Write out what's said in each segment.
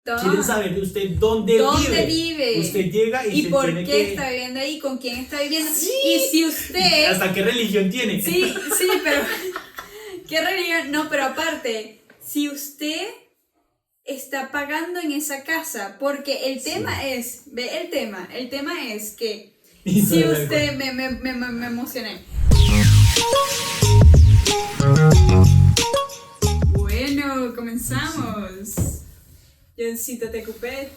Quieren saber de usted dónde vive. Usted llega y se por tiene qué está viviendo ahí, con quién está viviendo. Sí. Y si usted... ¿Hasta qué religión tiene? Sí, pero... ¿Qué religión? No, pero aparte, si usted está pagando en esa casa, porque el tema es, ve el tema es que si usted, me emocioné. Bueno, comenzamos. Johncito, te ocupé.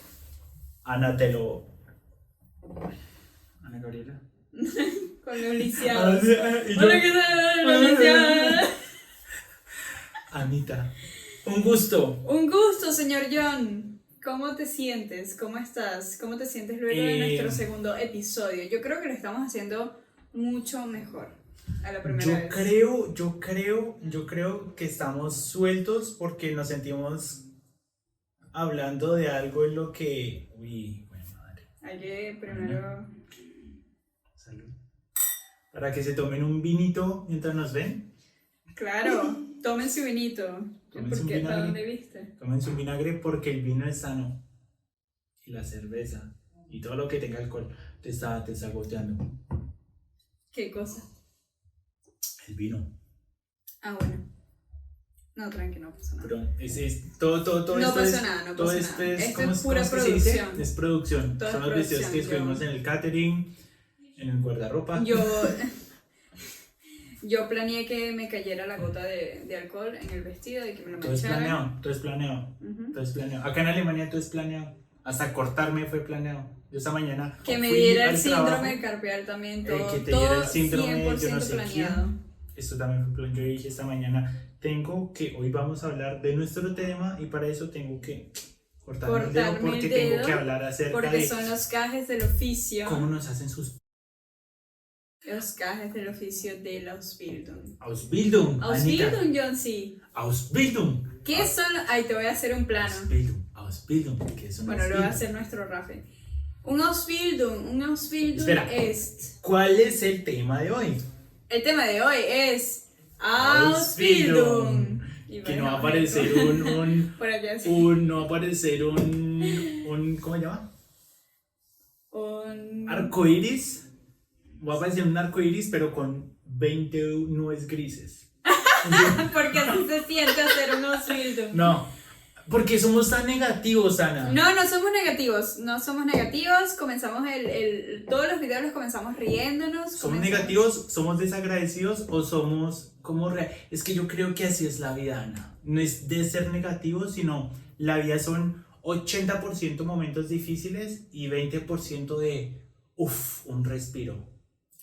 Ana Gabriela. Con los lisiados. Y yo, Hola, ¿qué tal? Los lisiados. Anita, un gusto. Un gusto, señor John. ¿Cómo te sientes? ¿Cómo estás? ¿Cómo te sientes luego de nuestro segundo episodio? Yo creo que lo estamos haciendo mucho mejor a la primera vez. Yo creo que estamos sueltos porque nos sentimos hablando de algo en lo que... Uy, buena madre. Hay que primero... Salud. Para que se tomen un vinito mientras nos ven. Claro, tomen su vinito. Tómense un ¿Para vinagre. dónde viste? Tomen su vinagre porque el vino es sano. Y la cerveza. Y todo lo que tenga alcohol te está goteando. ¿Qué cosa? El vino. Ah, bueno. No, tranqui, no pasa nada. Pero todo No esto pasa es, nada, no todo pasa esto nada. es, Esto ¿cómo es pura cómo se dice? producción. Es producción. Todo Son es los videos producción, que escogimos yo- en el catering, en el guardarropa. Yo planeé que me cayera la gota de alcohol en el vestido y que me lo Todo es manchara. planeado, todo es planeado. Ujú. Todo es planeado. Acá en Alemania todo es planeado. Hasta cortarme fue planeado. Yo esta mañana Que me fui diera el al síndrome trabajo. carpial también, todo, Que te todo diera el síndrome, 100% yo no sé planeado. quién. Esto también fue plan. Yo dije esta mañana, hoy vamos a hablar de nuestro tema y para eso tengo que cortarme el dedo porque tengo que hablar acerca porque de son los gajes del oficio. cómo nos hacen sus Los gajes del oficio de la Ausbildung. Ausbildung, Anita. Ausbildung, John, sí. Ausbildung. ¿Qué son? Ay, te voy a hacer un plano. Ausbildung, ¿qué es un Bueno, lo va a Ausbildung? hacer nuestro Rafe. Un Ausbildung Espera. es... ¿Cuál es el tema de hoy? El tema de hoy es Ausbildung. Y Que bueno, no va a aparecer por allá sí. no va a aparecer un ¿cómo se llama? Un... Arcoiris. Va a aparecer un arcoiris pero con 20 nubes grises. Porque así se siente hacer un Ausbildung. No, porque somos tan negativos, Ana. No, no somos negativos. No somos negativos. Comenzamos todos los videos los comenzamos riéndonos. ¿Somos negativos, somos desagradecidos o somos como Es que yo creo que así es la vida, Ana. No es de ser negativos, sino la vida son 80% momentos difíciles y 20% de un respiro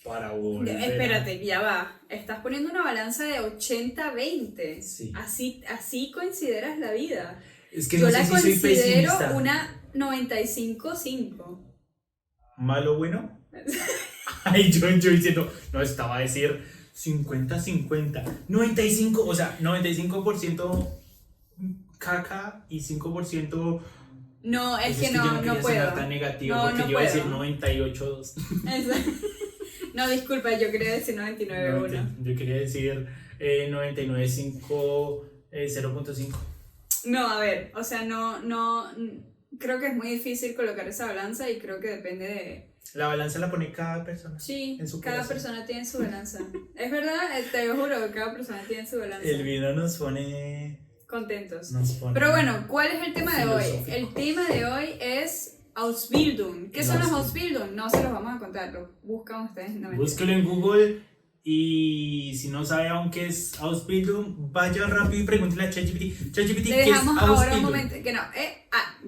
para volver. Espérate, ya va. Estás poniendo una balanza de 80-20. Sí. Así consideras la vida. Es que Yo no la sé si soy considero pesimista. una 95-5. ¿Malo bueno? Ay, yo diciendo, no, estaba a decir 50-50. 95, o sea, 95% caca y 5%. No, es Pues que yo no, no quería puedo. sonar tan negativo No, porque no yo iba a decir puedo. 98-2. No, disculpa, yo quería decir 99-1. Yo quería decir 99.5, 0.5. No, a ver, o sea, no, creo que es muy difícil colocar esa balanza y creo que depende de... La balanza la pone cada persona. Sí, En su cada corazón. persona tiene su balanza. Es verdad, te lo juro, cada persona tiene su balanza. El vino nos pone. Contentos. Pero bueno, ¿cuál es el tema de hoy? filosófico. El tema de hoy es Ausbildung. ¿Qué son los Ausbildung? No se los vamos a contar, lo buscan ustedes. No, búsquelo en Google y si no sabe aún qué es Ausbildung, vaya rápido y pregúntele a ChatGPT. ChatGPT, Le ¿qué es dejamos ahora un Ausbildung? momento, que no,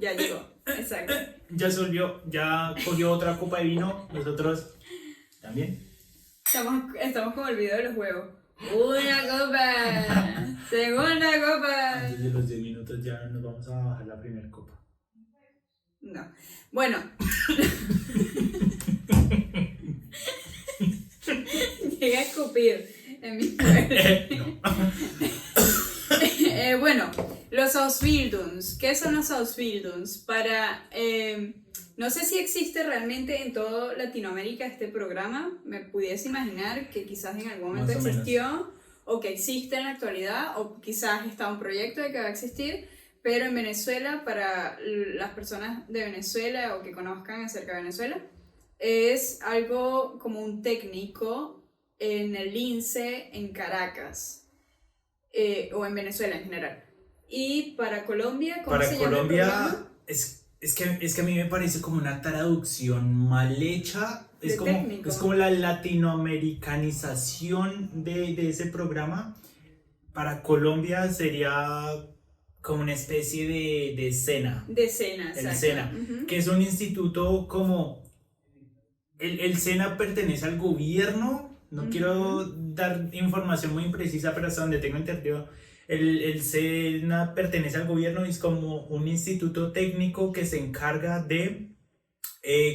ya llegó, exacto. Ya se olvidó, ya cogió otra copa de vino, nosotros también. Estamos como el video de los huevos. Una copa, segunda copa. Antes de los 10 minutos ya nos vamos a bajar la primera copa. No, bueno. Llegué a escupir en mi cuerpo. No. Bueno, los Ausbildungs. ¿Qué son los Ausbildungs? No sé si existe realmente en toda Latinoamérica este programa. Me pudiese imaginar que quizás en algún momento Más o menos. existió o que existe en la actualidad o quizás está un proyecto de que va a existir. pero en Venezuela, para las personas de Venezuela o que conozcan acerca de Venezuela, es algo como un técnico en el INSE en Caracas, o en Venezuela en general. Y para Colombia, ¿cómo Para se llama el Colombia programa? es que a mí me parece como una traducción mal hecha. De técnico. Es como la latinoamericanización de ese programa. Para Colombia sería como una especie de SENA. De SENA, El exacto. SENA, que es un instituto como... El SENA pertenece al gobierno. No quiero dar información muy imprecisa, pero hasta donde tengo entendido, el SENA pertenece al gobierno y es como un instituto técnico que se encarga de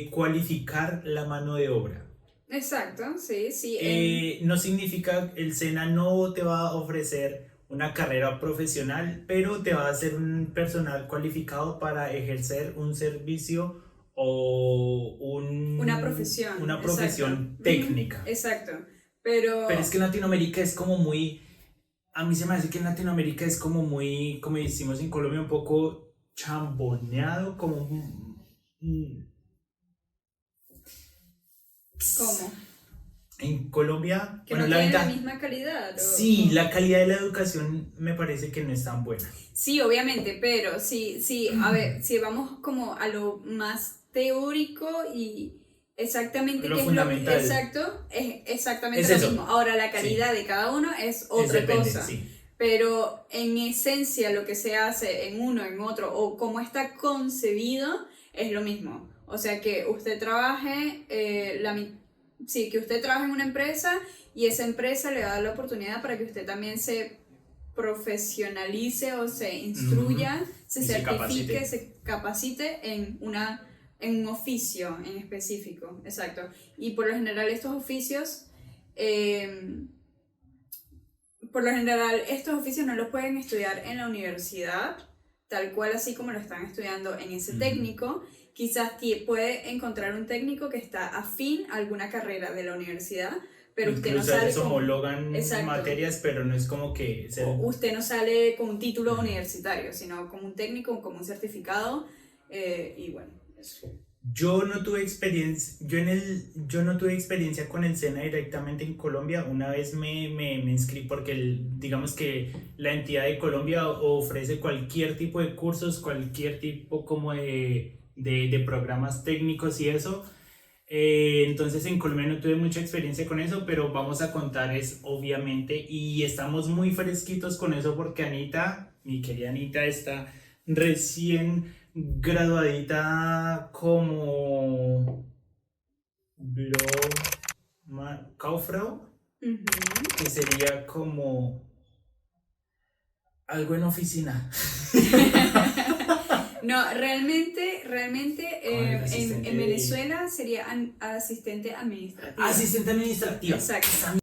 cualificar la mano de obra. Exacto, sí, sí. No significa, el SENA no te va a ofrecer una carrera profesional, pero te va a hacer un personal cualificado para ejercer un servicio o Una profesión. una profesión Exacto. técnica. Exacto. Pero es que en Latinoamérica es como muy, a mí se me hace que en Latinoamérica es como muy, como decimos en Colombia, un poco chamboneado, como... ¿cómo? En Colombia, Que bueno, no la tiene la ventaja... misma calidad. Sí, la calidad de la educación me parece que no es tan buena. Sí, obviamente, pero sí, a ver, si vamos como a lo más teórico y exactamente Lo qué fundamental. es lo exacto, es exactamente Es lo eso. mismo. Ahora, la calidad de cada uno es otra depende, cosa. sí. Pero en esencia lo que se hace en uno, en otro, o cómo está concebido, es lo mismo. O sea, que usted trabaje, que usted trabaje en una empresa y esa empresa le da la oportunidad para que usted también se profesionalice o se instruya, se certifique, se capacite en un oficio en específico. Exacto. Y por lo general estos oficios no los pueden estudiar en la universidad, tal cual así como lo están estudiando en ese técnico. Quizás puede encontrar un técnico que está afín a alguna carrera de la universidad, pero usted no sale con... homologan materias, pero no es como que... usted no sale con un título universitario, sino como un técnico, como un certificado, y bueno, eso. Yo no tuve experiencia, yo no tuve experiencia con el SENA directamente en Colombia. Una vez me inscribí porque digamos que la entidad de Colombia ofrece cualquier tipo de cursos, cualquier tipo como de programas técnicos y eso. Entonces en Colombia no tuve mucha experiencia con eso, pero vamos a contar es obviamente, y estamos muy fresquitos con eso porque Anita, mi querida Anita, está recién graduadita como Kauffrau, que sería como algo en oficina. No, realmente en Venezuela sería asistente administrativo. Asistente administrativa. Exacto.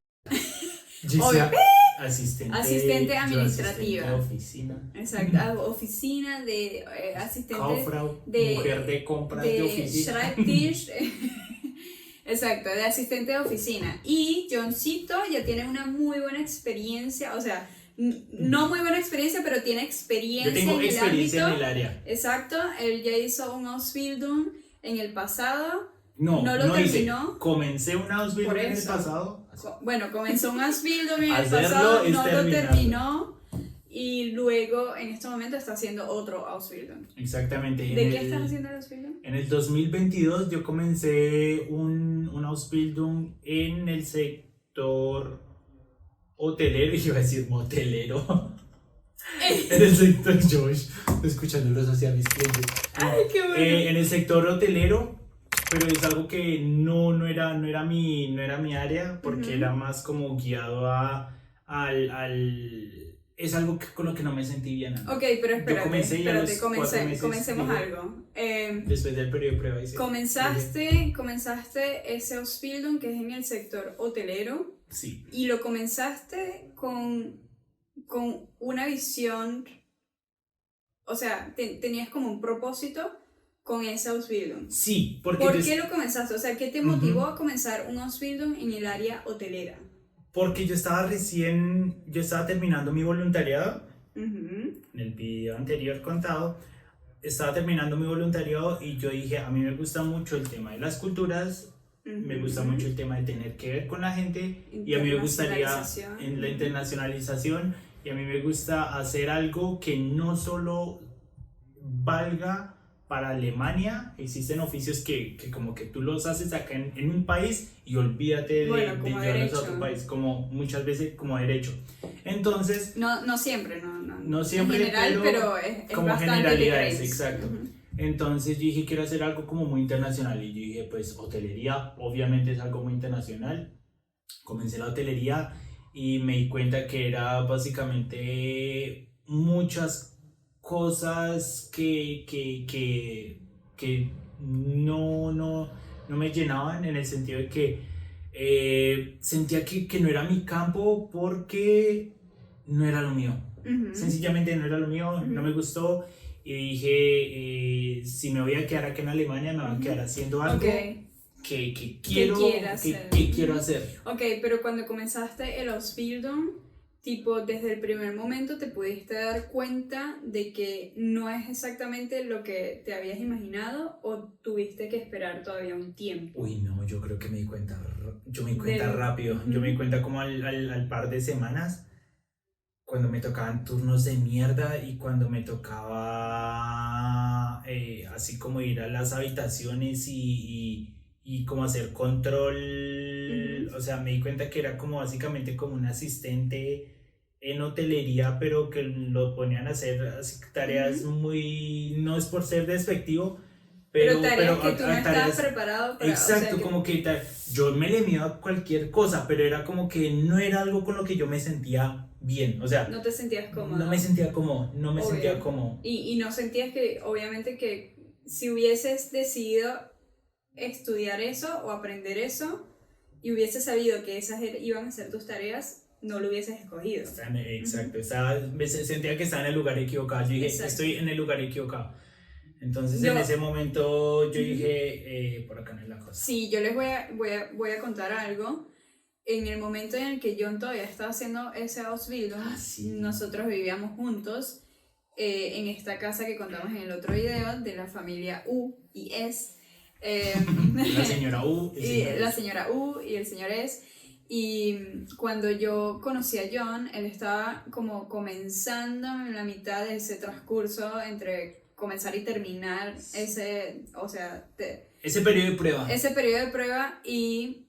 Asistente administrativa. De oficina. Exacto, oficina de asistente Kauffrau, de mujer de compras de oficina. Schreibtisch. Exacto, de asistente de oficina. Y Johncito ya tiene una muy buena experiencia, o sea, no muy buena experiencia, pero tiene experiencia. Yo tengo experiencia ámbito. En el área. Exacto, él ya hizo un Ausbildung en el pasado. No lo terminó. Comencé un Ausbildung en el pasado. Bueno, comenzó un Ausbildung en el pasado, no lo terminó. Y luego, en este momento, está haciendo otro Ausbildung. Exactamente. ¿De qué estás haciendo el Ausbildung? En el 2022 yo comencé un Ausbildung en el sector hotelero, iba a decir motelero. En el sector, Josh, escuchando los hacia mis clientes. Ay, qué bueno. En el sector hotelero, pero es algo que no era mi área, porque era más como guiado es algo con lo que no me sentí bien. Ok, pero espérate, comencemos algo. Después del periodo de prueba. Comenzaste ese Ausbildung que es en el sector hotelero. Sí. Y lo comenzaste con una visión, o sea, tenías como un propósito con ese Ausbildung. Sí, ¿Por qué lo comenzaste? O sea, ¿qué te motivó a comenzar un Ausbildung en el área hotelera? Porque yo estaba terminando mi voluntariado Ujú. En el video anterior contado, estaba terminando mi voluntariado y yo dije, a mí me gusta mucho el tema de las culturas, me gusta Ujú. mucho el tema de tener que ver con la gente y a mí me gustaría Internacionalización. en la internacionalización y a mí me gusta hacer algo que no solo valga para Alemania. Existen oficios que como que tú los haces acá en un país y olvídate de, Bueno, de como llevarlos a derecho. otro país, como muchas veces como derecho. Entonces, No siempre, no. no siempre, en general, pero es como bastante generalidades, diferente. exacto. Ujú. Entonces yo dije, quiero hacer algo como muy internacional y yo dije, pues hotelería, obviamente es algo muy internacional. Comencé la hotelería y me di cuenta que era básicamente muchas cosas que no me llenaban en el sentido de que sentía que no era mi campo porque no era lo mío. Ujú. Sencillamente no era lo mío, no me gustó y dije, si me voy a quedar aquí en Alemania, me voy a quedar haciendo algo Ok. que quiero, quieras hacer. que quiero hacer. Ok, pero cuando comenzaste el Ausbildung, tipo, desde el primer momento te pudiste dar cuenta de que no es exactamente lo que te habías imaginado o tuviste que esperar todavía un tiempo. Uy, no, yo creo que me di cuenta, yo me di cuenta Del- rápido, yo me di cuenta como al par de semanas, cuando me tocaban turnos de mierda y cuando me tocaba así como ir a las habitaciones y como hacer control, Ujú. o sea, me di cuenta que era como básicamente como un asistente en hotelería, pero que lo ponían a hacer así tareas Ujú. muy, no es por ser despectivo, Pero tareas que tú no estabas tareas. preparado para, o sea, Exacto, como que yo me le mido a cualquier cosa, pero era como que no era algo con lo que yo me sentía bien, o sea, no te sentías cómodo. no me sentía cómodo, no me Obvio. sentía cómodo. Y no sentías que, obviamente, que si hubieses decidido estudiar eso o aprender eso y hubieses sabido que esas iban a ser tus tareas, no lo hubieses escogido. Exacto, sentía que estaba en el lugar equivocado, yo dije, Exacto. estoy en el lugar equivocado. Entonces Yo- en ese momento yo Ujú. dije, por acá no es la cosa. Sí, yo les voy a contar algo. En el momento en el que John todavía estaba haciendo ese Ausbildung, Sí. nosotros vivíamos juntos en esta casa que contamos en el otro video de la familia U y S. La señora U, el y señor la S. señora U y el señor S. Y cuando yo conocí a John, él estaba como comenzando en la mitad de ese transcurso entre comenzar y terminar ese, o sea, Ese periodo de prueba. ese periodo de prueba y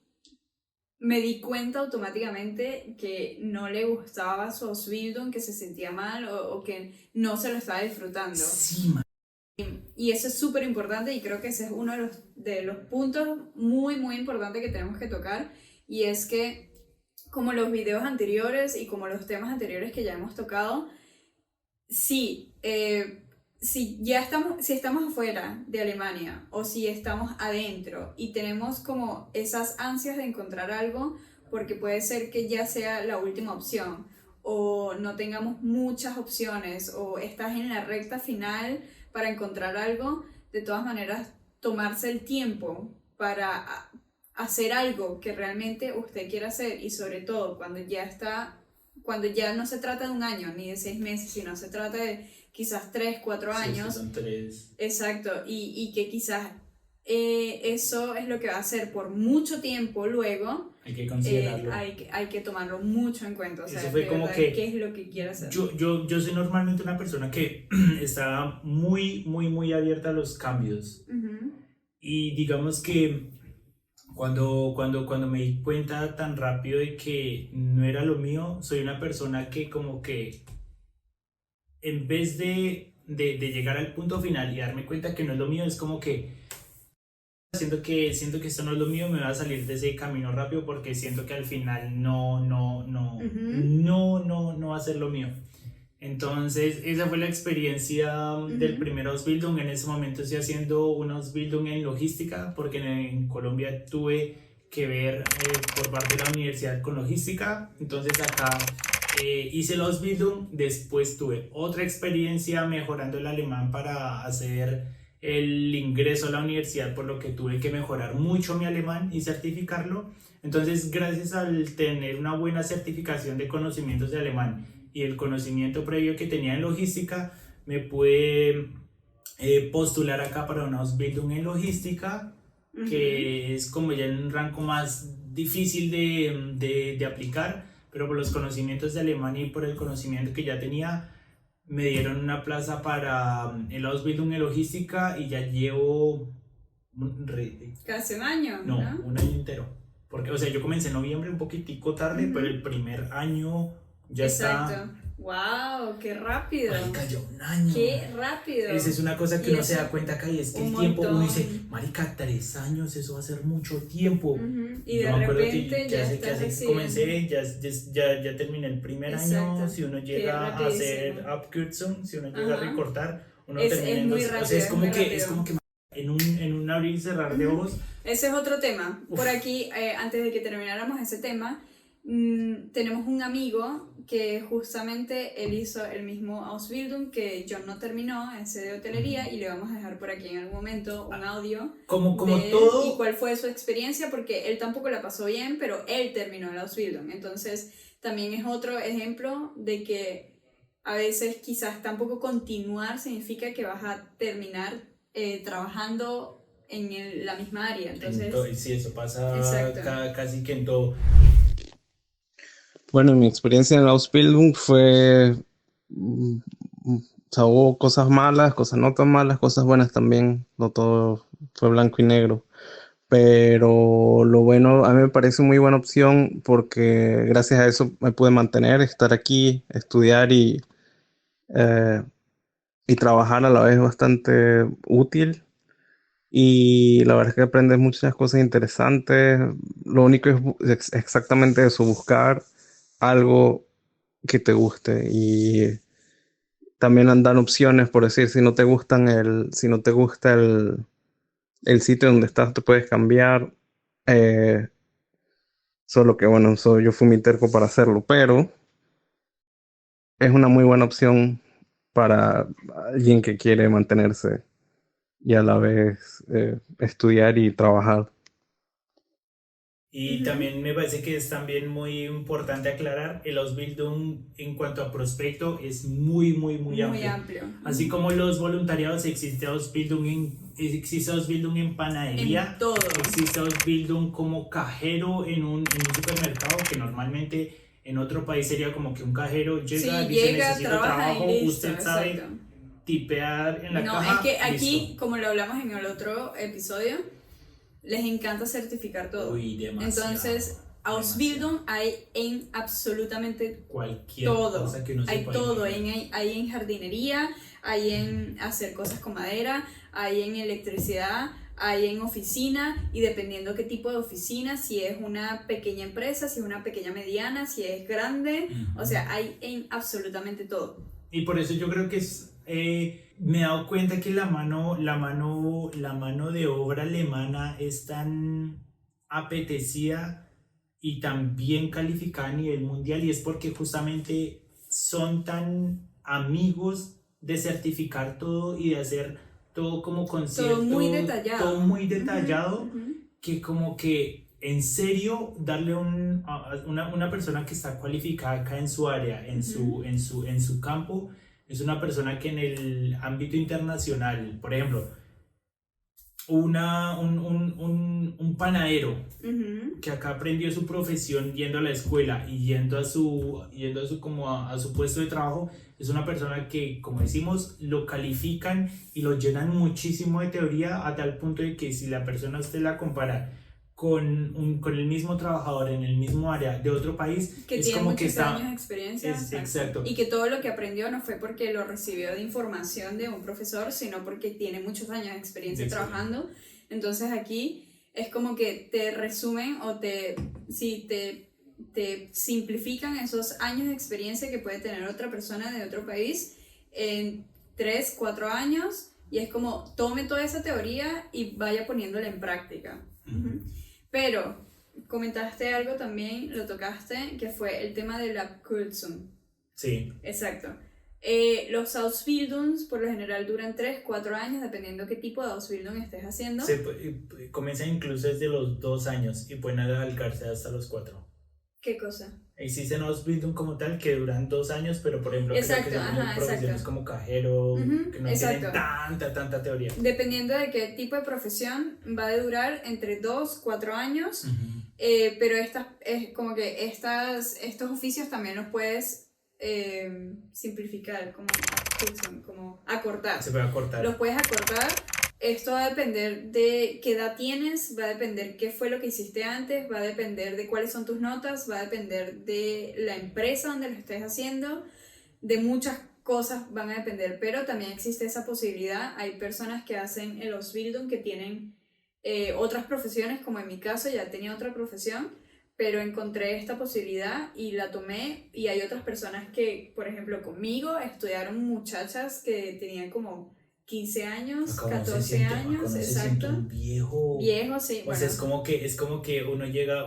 me di cuenta automáticamente que no le gustaba su Ausbildung, que se sentía mal o que no se lo estaba disfrutando. Sí, man. Y eso es súper importante y creo que ese es uno de los puntos muy, muy importantes que tenemos que tocar. Y es que, como los videos anteriores y como los temas anteriores que ya hemos tocado, si estamos afuera de Alemania o si estamos adentro y tenemos como esas ansias de encontrar algo, porque puede ser que ya sea la última opción o no tengamos muchas opciones o estás en la recta final para encontrar algo, de todas maneras tomarse el tiempo para hacer algo que realmente usted quiera hacer y sobre todo cuando ya no se trata de un año ni de 6 meses, sino se trata de quizás 3, 4 años. Sí, son 3. Exacto, y que quizás eso es lo que va a hacer por mucho tiempo luego. Hay que considerarlo. Hay que tomarlo mucho en cuenta. O sea, Eso fue de como verdad, que qué es lo que quiere hacer. yo soy normalmente una persona que está muy, muy, muy abierta a los cambios. Ujú. Y digamos que cuando me di cuenta tan rápido de que no era lo mío, soy una persona que como que en vez de llegar al punto final y darme cuenta que no es lo mío, es como que siento que esto no es lo mío, me voy a salir de ese camino rápido porque siento que al final no va a ser lo mío. Entonces esa fue la experiencia del primer Ausbildung. En ese momento estoy haciendo un Ausbildung en logística porque en Colombia tuve que ver por parte de la universidad con logística. Entonces acá hice el Ausbildung, después tuve otra experiencia mejorando el alemán para hacer el ingreso a la universidad, por lo que tuve que mejorar mucho mi alemán y certificarlo. Entonces, gracias al tener una buena certificación de conocimientos de alemán y el conocimiento previo que tenía en logística, me pude postular acá para una Ausbildung en logística, que es como ya en un rango más difícil de aplicar, pero por los conocimientos de alemán y por el conocimiento que ya tenía, me dieron una plaza para el Ausbildung en logística y ya llevo casi un año, no, ¿no? un año entero. Porque, o sea, yo comencé en noviembre un poquitico tarde, pero el primer año ya Exacto. está. ¡Wow! ¡Qué rápido! Ay, cayó un año. ¡Qué rápido! Esa es una cosa que Y uno eso, se da cuenta acá y es que el un tiempo, uno montón. dice, marica, 3 años, eso va a ser mucho tiempo. Y Yo de me acuerdo repente ya que estás así recibiendo. comencé, ya terminé el primer Exacto. año, si uno Qué llega a hacer rapidísimo. Abkürzung, si uno llega a Ajá. recortar, uno Es termina en muy dos, o rápido, sea, es muy rápido. es como que en un abrir y cerrar de ojos. Ese es otro tema. Por aquí, antes de que termináramos ese tema, tenemos un amigo que justamente él hizo el mismo Ausbildung que John no terminó, ese de hotelería, y le vamos a dejar por aquí en algún momento un audio Como de él todo. y cuál fue su experiencia, porque él tampoco la pasó bien, pero él terminó el Ausbildung. Entonces, también es otro ejemplo de que a veces quizás tampoco continuar significa que vas a terminar trabajando en la misma área. Entonces, Sí, eso pasa exacto. casi que en todo. Bueno, mi experiencia en la Ausbildung fue, o sea, hubo cosas malas, cosas no tan malas, cosas buenas también, no todo fue blanco y negro, pero lo bueno, a mí me parece muy buena opción porque gracias a eso me pude mantener, estar aquí, estudiar eh, y trabajar a la vez bastante útil. Y la verdad es que aprendes muchas cosas interesantes. Lo único es exactamente eso, buscar algo que te guste y también dan opciones, por decir, si no te gusta el sitio donde estás, te puedes cambiar. Eh, Solo que bueno, yo fui muy terco para hacerlo, pero es una muy buena opción para alguien que quiere mantenerse y a la vez estudiar y trabajar. Y también me parece que es también muy importante aclarar, el Ausbildung en cuanto a prospecto es muy amplio. Así como los voluntariados, existe Ausbildung en panadería, En todo. existe Ausbildung como cajero en un supermercado, que normalmente en otro país sería como que un cajero llega, Sí, dice llega, necesito trabaja trabajo, y listo, usted sabe exacto. tipear en la No, caja. es que aquí, listo. como lo hablamos en el otro episodio, les encanta certificar todo. Uy, demasiado. Entonces, Ausbildung hay en absolutamente cualquier todo. cosa que uno se Hay pueda todo, imaginar. hay en jardinería, hay en hacer cosas con madera, hay en electricidad, hay en oficina, y dependiendo qué tipo de oficina, si es una pequeña empresa, si es una pequeña mediana, si es grande, o sea, hay en absolutamente todo. Y por eso yo creo que me he dado cuenta que la mano de obra alemana es tan apetecida y tan bien calificada a nivel mundial, y es porque justamente son tan amigos de certificar todo y de hacer todo como con Todo muy detallado. todo muy detallado, Ujú. que como que en serio darle a una persona que está cualificada acá en su área, en su campo, es una persona que en el ámbito internacional, por ejemplo, un panadero que acá aprendió su profesión yendo a la escuela y yendo a su puesto de trabajo, es una persona que, como decimos, lo califican y lo llenan muchísimo de teoría, a tal punto de que si la persona usted la compara con el mismo trabajador en el mismo área de otro país, que es tiene como muchos que está años de experiencia. exacto. Y que todo lo que aprendió no fue porque lo recibió de información de un profesor, sino porque tiene muchos años de experiencia trabajando. Entonces aquí es como que te resumen o te simplifican esos años de experiencia que puede tener otra persona de otro país en 3, 4 años, y es como tome toda esa teoría y vaya poniéndola en práctica. Pero comentaste algo también, lo tocaste, que fue el tema de la Kurzum. Sí. Exacto. Los Ausbildungs por lo general duran 3, 4 años, dependiendo qué tipo de Ausbildung estés haciendo. Comienzan incluso desde los 2 años y pueden alargarse hasta los 4. ¿Qué cosa? Existen Ausbildung como tal que duran 2 años, pero por ejemplo creo Exacto, que son como ajá, profesiones exacto. como cajero, Ujú, que no exacto. tienen tanta teoría. Dependiendo de qué tipo de profesión, va a durar entre 2, 4 años, Ujú. pero como que estos oficios también los puedes simplificar, como acortar. Se puede acortar. Los puedes acortar. Esto va a depender de qué edad tienes, va a depender qué fue lo que hiciste antes, va a depender de cuáles son tus notas, va a depender de la empresa donde lo estés haciendo, de muchas cosas van a depender, pero también existe esa posibilidad. Hay personas que hacen el Ausbildung que tienen otras profesiones, como en mi caso ya tenía otra profesión, pero encontré esta posibilidad y la tomé, y hay otras personas que, por ejemplo, conmigo estudiaron muchachas que tenían como 15 años, Acá uno 14 años, acá uno se siente exacto. un viejo. Viejo, sí, O bueno. sea, es como que uno llega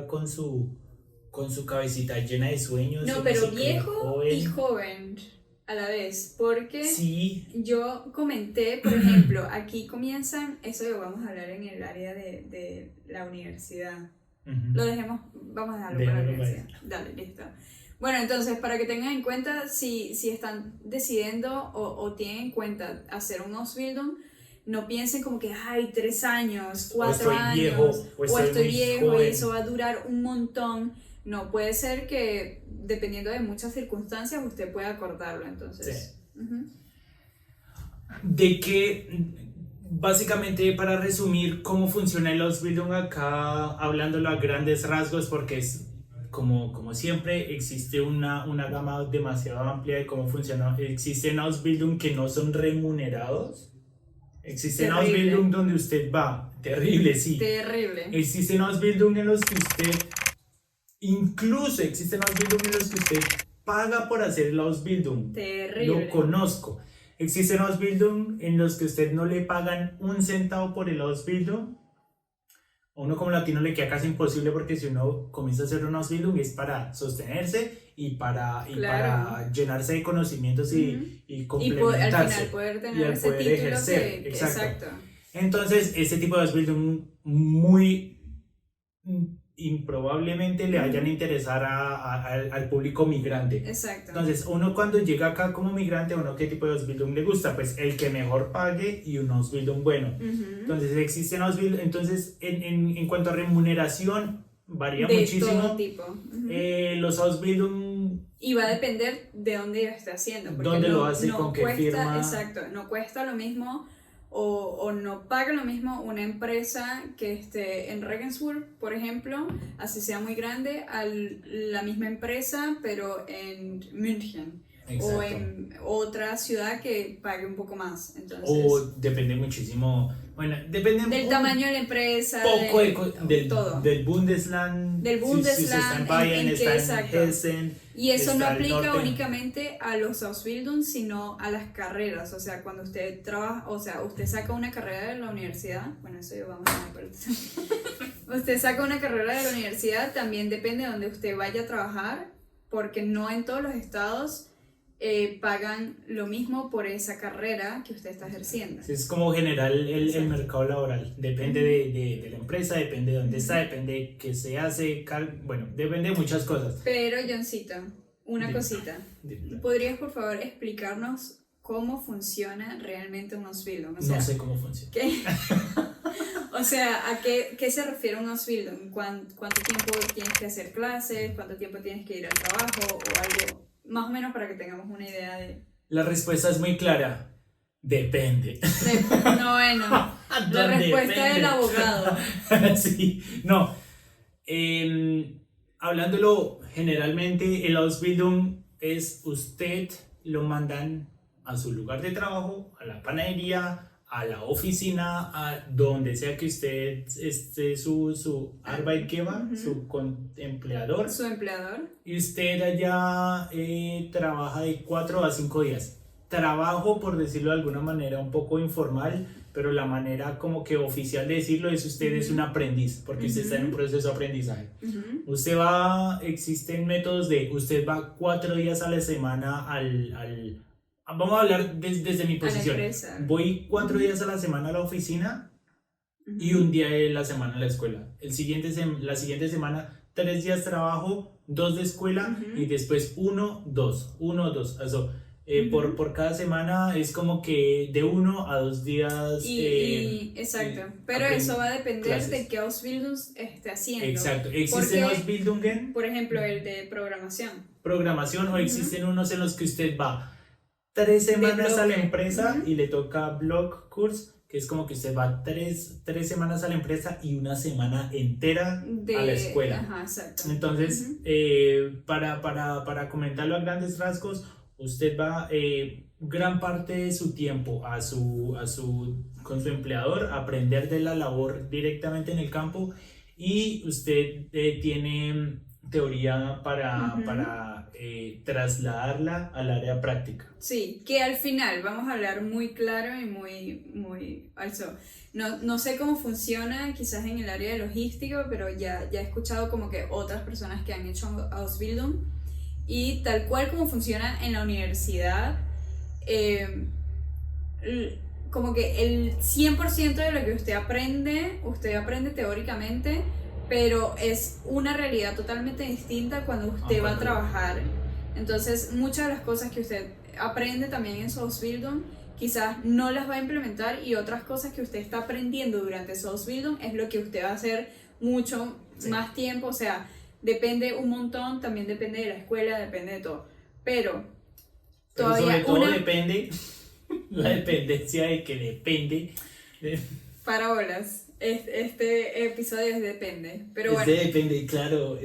con su cabecita llena de sueños. No, uno pero se cree viejo y joven a la vez, porque Sí. yo comenté, por ejemplo, aquí comienzan, eso lo vamos a hablar en el área de la universidad. Ujú. Lo dejemos, vamos a dejarlo para la Déjalo para universidad. Dale, listo. Bueno, entonces, para que tengan en cuenta, si están decidiendo o tienen en cuenta hacer un Ausbildung, no piensen como que, ay, 3 años, 4 estoy años, viejo, o estoy estoy muy viejo y joven. eso va a durar un montón. No, puede ser que, dependiendo de muchas circunstancias, usted pueda acortarlo, entonces. Sí. Ujú. De que, básicamente, para resumir cómo funciona el Ausbildung acá, hablándolo a grandes rasgos, porque es como siempre, existe una gama demasiado amplia de cómo funciona. Existen Ausbildung que no son remunerados. Existen Terrible. Ausbildung donde usted va. Terrible, sí. Terrible. Existen Ausbildung en los que incluso existen Ausbildung en los que usted paga por hacer el Ausbildung. Terrible. Lo conozco. Existen Ausbildung en los que usted no le pagan un centavo por el Ausbildung. A uno como latino le queda casi imposible, porque si uno comienza a hacer un Ausbildung es para sostenerse y para llenarse de conocimientos y Y al complementarse. final poder y tener al ese poder título ejercer, que exacto. Entonces, este tipo de Ausbildung muy improbablemente le vayan a interesar al público migrante. Exacto. Entonces, uno cuando llega acá como migrante, ¿uno qué tipo de Ausbildung le gusta? Pues el que mejor pague y un Ausbildung bueno. Ujú. Entonces, existen Ausbildung. Entonces, en cuanto a remuneración, varía De muchísimo. todo tipo. Ujú. Los Ausbildung, Y va a depender de dónde lo esté haciendo. Porque dónde no, lo hace, no con qué cuesta, firma. Exacto, no cuesta lo mismo o no paga lo mismo una empresa que esté en Regensburg, por ejemplo, así sea muy grande, a la misma empresa, pero en München. Exacto. O en otra ciudad que pague un poco más. Entonces, O depende muchísimo. Bueno, depende del un tamaño de la empresa, poco todo. del Bundesland. Del Si Bundesland, está en Bayern, en qué, está en exacto. Hessen. Y eso no está al aplica norte. únicamente a los Ausbildung, sino a las carreras. O sea, cuando usted trabaja, o sea, usted saca una carrera de la universidad, bueno, eso ya vamos a ver. Usted saca una carrera de la universidad, también depende de donde usted vaya a trabajar, porque no en todos los estados pagan lo mismo por esa carrera que usted está ejerciendo. Es como general el Exacto. mercado laboral. Depende de la empresa, depende de dónde está, depende de qué se hace. Bueno, depende de muchas cosas. Pero, Johncito, una Dime. cosita. Dime. ¿Podrías, por favor, explicarnos cómo funciona realmente un Ausbildung? O sea, No sé cómo funciona. ¿qué? O sea, ¿a qué se refiere un Ausbildung? ¿Cuánto tiempo tienes que hacer clases? ¿Cuánto tiempo tienes que ir al trabajo? O algo más o menos para que tengamos una idea de... La respuesta es muy clara. Depende. No, bueno, la ¿Dónde respuesta depende? del abogado. Sí, no. Hablándolo generalmente, el Ausbildung es usted lo mandan a su lugar de trabajo, a la panadería, a la oficina, a donde sea que usted esté, su Arbeitgeber, Ujú. su empleador, Su empleador. y usted allá trabaja de 4 a 5 días. Trabajo, por decirlo de alguna manera, un poco informal, pero la manera como que oficial de decirlo es usted es un aprendiz, porque usted está en un proceso de aprendizaje. Ujú. Usted va, existen métodos de, usted va 4 días a la semana vamos a hablar desde mi A la posición. empresa. Voy 4 días a la semana a la oficina y un día de la semana a la escuela. La siguiente semana 3 días trabajo, 2 de escuela y después 1, 2, 1, 2. Eso, por cada semana es como que de 1 a 2 días. Exacto, pero eso va a depender clases. de qué Ausbildung esté haciendo. Exacto, existen Ausbildungen, por ejemplo, el de programación, o existen unos en los que usted va 3 semanas a la empresa y le toca Blockkurs, que es como que usted va 3 semanas a la empresa y 1 semana entera a la escuela. Ajá, exacto. Entonces, para comentarlo a grandes rasgos, usted va gran parte de su tiempo con su empleador a aprender de la labor directamente en el campo, y usted tiene teoría para trasladarla al área práctica. Sí, que al final vamos a hablar muy claro y muy also. No sé cómo funciona quizás en el área de logística, pero ya he escuchado como que otras personas que han hecho Ausbildung, y tal cual como funciona en la universidad, como que el 100% de lo que usted aprende teóricamente, pero es una realidad totalmente distinta cuando usted va a trabajar. Entonces, muchas de las cosas que usted aprende también en su Ausbildung quizás no las va a implementar, y otras cosas que usted está aprendiendo durante su Ausbildung es lo que usted va a hacer mucho más tiempo. O sea, depende un montón, también depende de la escuela, depende de todo. Pero todavía sobre todo depende la dependencia de que depende. Parábolas. Este episodio es depende. Pero bueno. Depende, claro.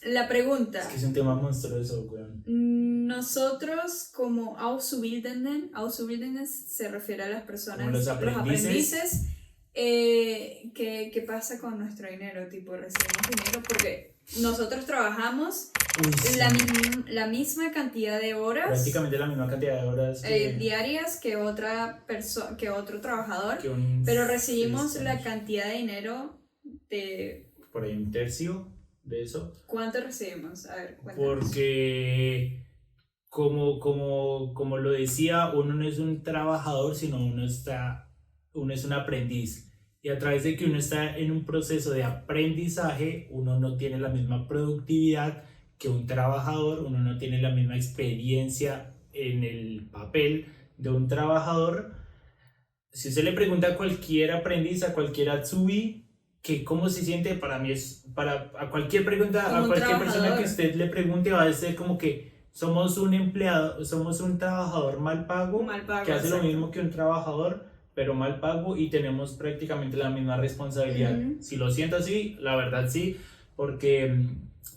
La pregunta. Es que es un tema monstruoso, weón. Nosotros como Auszubildenden se refiere a las personas, los aprendices. ¿Qué pasa con nuestro dinero? Tipo, recibimos dinero porque nosotros trabajamos la misma cantidad de horas, prácticamente la misma cantidad de horas diarias que otro trabajador, pero recibimos la cantidad de dinero de... Por ahí un tercio de eso. ¿Cuánto recibimos? A ver, cuéntanos. Porque como lo decía, uno no es un trabajador, sino uno es un aprendiz. Y a través de que uno está en un proceso de aprendizaje, uno no tiene la misma productividad que un trabajador, uno no tiene la misma experiencia en el papel de un trabajador. Si usted le pregunta a cualquier aprendiz, a cualquier Azubi, que cómo se siente, para mí a cualquier pregunta, a cualquier persona que usted le pregunte, va a ser como que somos un empleado, somos un trabajador mal pago que hace lo mismo que un trabajador, pero mal pago, y tenemos prácticamente la misma responsabilidad. Si lo siento así, la verdad sí, porque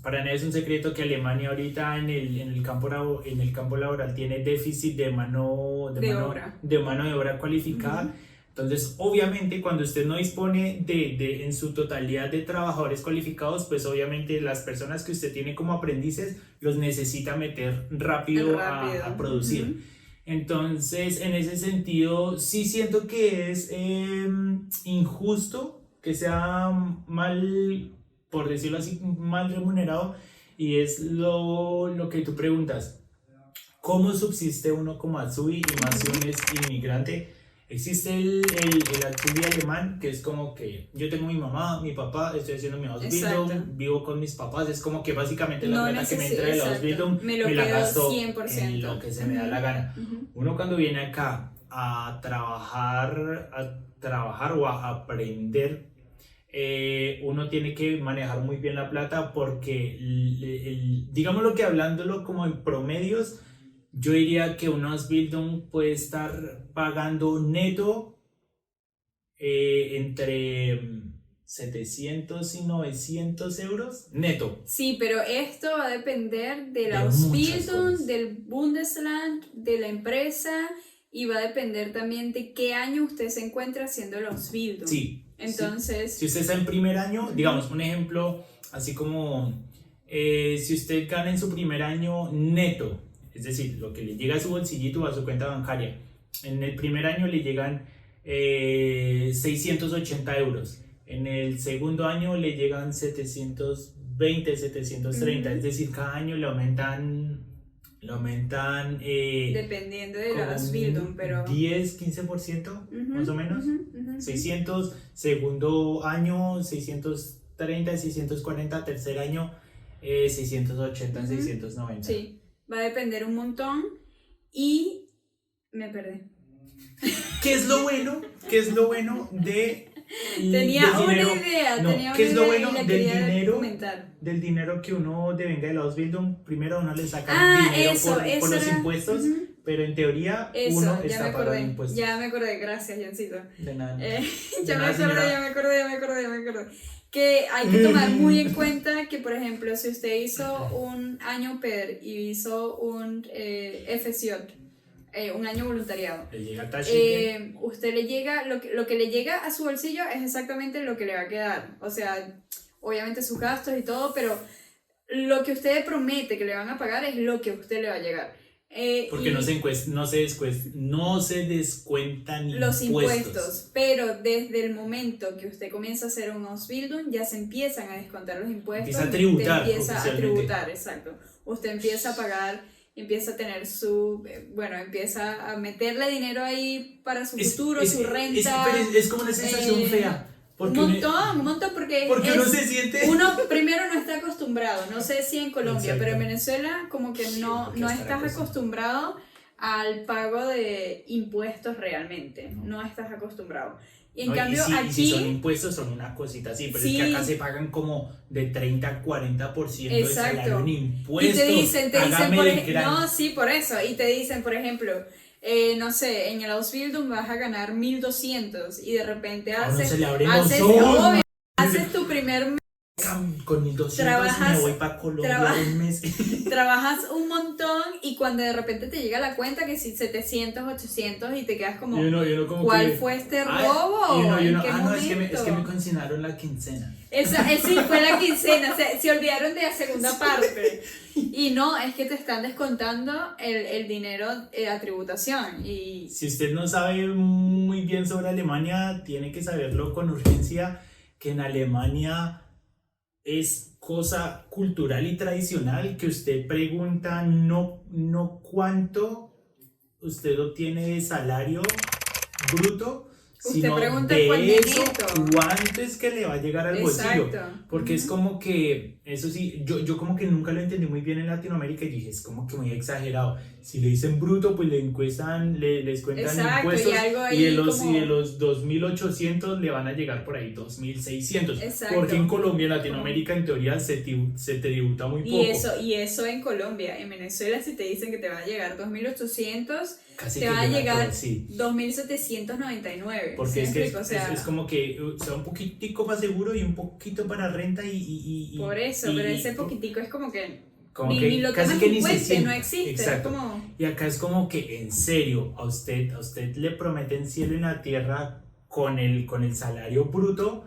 para nadie es un secreto que Alemania ahorita en el campo laboral tiene déficit de mano de obra cualificada. Entonces, obviamente, cuando usted no dispone en su totalidad de trabajadores cualificados, pues obviamente las personas que usted tiene como aprendices los necesita meter rápido. A producir. Entonces, en ese sentido, sí siento que es injusto que sea mal, por decirlo así, mal remunerado, y es lo que tú preguntas. ¿Cómo subsiste uno como Azubi, y más si uno es inmigrante? Existe el Azubi alemán, que es como que yo tengo mi mamá, mi papá, estoy haciendo mi Ausbildung, vivo con mis papás, es como que básicamente la plata que me entra de la Ausbildung me la gasto 100%. En lo que se me da la gana. Uno cuando viene acá a trabajar o a aprender, uno tiene que manejar muy bien la plata, porque digámoslo que hablándolo como en promedios, yo diría que un Ausbildung puede estar pagando neto entre 700 y 900 euros neto. Sí, pero esto va a depender del Ausbildung, del Bundesland, de la empresa, y va a depender también de qué año usted se encuentra haciendo el Ausbildung. Sí. Entonces, si usted está en primer año, digamos un ejemplo, así como si usted gana en su primer año neto, es decir, lo que le llega a su bolsillito o a su cuenta bancaria, en el primer año le llegan 680 euros, en el segundo año le llegan 720, 730, es decir, cada año le aumentan dependiendo de la Ausbildung, pero 10, 15% más o menos. 600, segundo año 600, 630, 640, tercer año 680, 690. Sí, va a depender un montón y me perdí. ¿Qué es lo bueno? ¿Qué es lo bueno de Tenía del una dinero? idea, No, tenía ¿qué una es lo idea bueno y la del quería dinero? comentar. Del dinero que uno devenga de la Ausbildung, primero uno le saca dinero Eso por los era, impuestos, pero en teoría eso, uno ya está me pagando acordé, impuestos. ya me acordé, gracias, Jancito. De nada. Eh, De ya me nada, acordé, señora. ya me acordé. Que hay que tomar muy en cuenta que, por ejemplo, si usted hizo un año PER y hizo un FSJ, un año voluntariado, Le llega tachique. usted le llega, lo que le llega a su bolsillo es exactamente lo que le va a quedar. O sea, obviamente sus gastos y todo, pero lo que usted promete que le van a pagar es lo que a usted le va a llegar. Porque y no se descuentan los impuestos. impuestos, pero desde el momento que usted comienza a hacer un Ausbildung ya se empiezan a descontar los impuestos. Empieza a tributar Usted empieza a oficialmente. tributar, exacto. Usted empieza a pagar, empieza a tener su, bueno, empieza a meterle dinero ahí para su futuro, su renta. Pero es como una sensación fea. Porque un montón, porque uno se siente... uno primero no está acostumbrado, no sé si en Colombia, Exacto. pero en Venezuela como que Sí, no porque estar estás acostumbrado al pago de impuestos realmente, no estás acostumbrado. Y en No, cambio y aquí... si son impuestos son una cosita así, pero Sí. es que acá se pagan como de 30 a 40% de Exacto. salario en Y impuestos. te dicen Hágame por el gran- no, sí, por eso, y te dicen, por ejemplo, no sé, en el Ausbildung vas a ganar 1.200 y de repente A uno haces, se le abren los haces, ojos. obvio, haces tu primer mes, Con 1.200 Trabajas- me voy para Colombia un mes. trabajas un montón y cuando de repente te llega la cuenta que si 700, 800 y te quedas como, Y uno como ¿cuál que- fue este Ay, robo? y uno, ¿En qué no, momento? es que me consignaron la quincena. Sí, fue la quincena, se olvidaron de la segunda parte. Y no, es que te están descontando el dinero a tributación. Y Si usted no sabe muy bien sobre Alemania, tiene que saberlo con urgencia, que en Alemania es cosa cultural y tradicional que usted pregunta no cuánto usted obtiene de salario bruto, Usted sino pregunta de cuánto es eso, neto. cuánto es que le va a llegar al bolsillo. exacto. Porque es como que, eso sí, yo como que nunca lo entendí muy bien en Latinoamérica y dije, es como que muy exagerado. Si le dicen bruto, pues les cuentan Exacto, impuestos y algo y de ahí los, como- y de los 2.800 le van a llegar por ahí 2.600. Exacto. Porque en Colombia, en Latinoamérica, en teoría se tributa muy poco. Y eso en Colombia. En Venezuela, si te dicen que te va a llegar 2.800, Casi te que va a llega llegar todo, sí. 2.799. Porque ¿Sí es me que explico? O sea, es como que o sea, un poquitico para seguro y un poquito para renta y por eso, pero ese po- poquitico es como que como ni, que ni lo casi tomas que en ni se cuenta, siente. no existe. Exacto. Es como, Y acá es como que en serio, a usted le prometen cielo y la tierra con el salario bruto,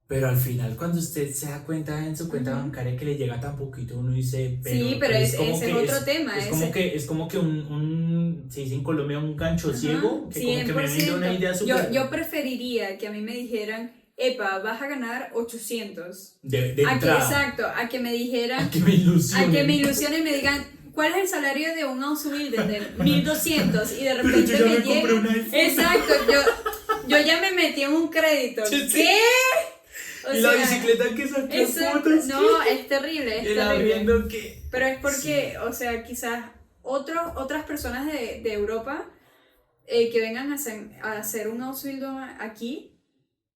pero al final cuando usted se da cuenta en su cuenta Ujú. bancaria que le llega tan poquito, uno dice, sí, pero ese como es que otro tema. es como que se dice en Colombia un gancho Ajá, ciego, que como que me vende una 100%. idea súper Yo preferiría que a mí me dijeran, epa, vas a ganar 800. de A que, entrada, exacto, a que me dijeran, a que me ilusionen. a que me ilusionen y me digan, ¿cuál es el salario de un Ausbilder de 1.200? Y de Pero repente yo ya me me compré llega. un iPhone. Exacto, yo ya me metí en un crédito. Sí, sí. ¿Qué? O Y la sea, bicicleta que saqué exacto, fotos. no, es terrible, es el terrible. arriendo que... Pero es porque, o sea, quizás otras personas de Europa que vengan a hacer un Ausbildung aquí,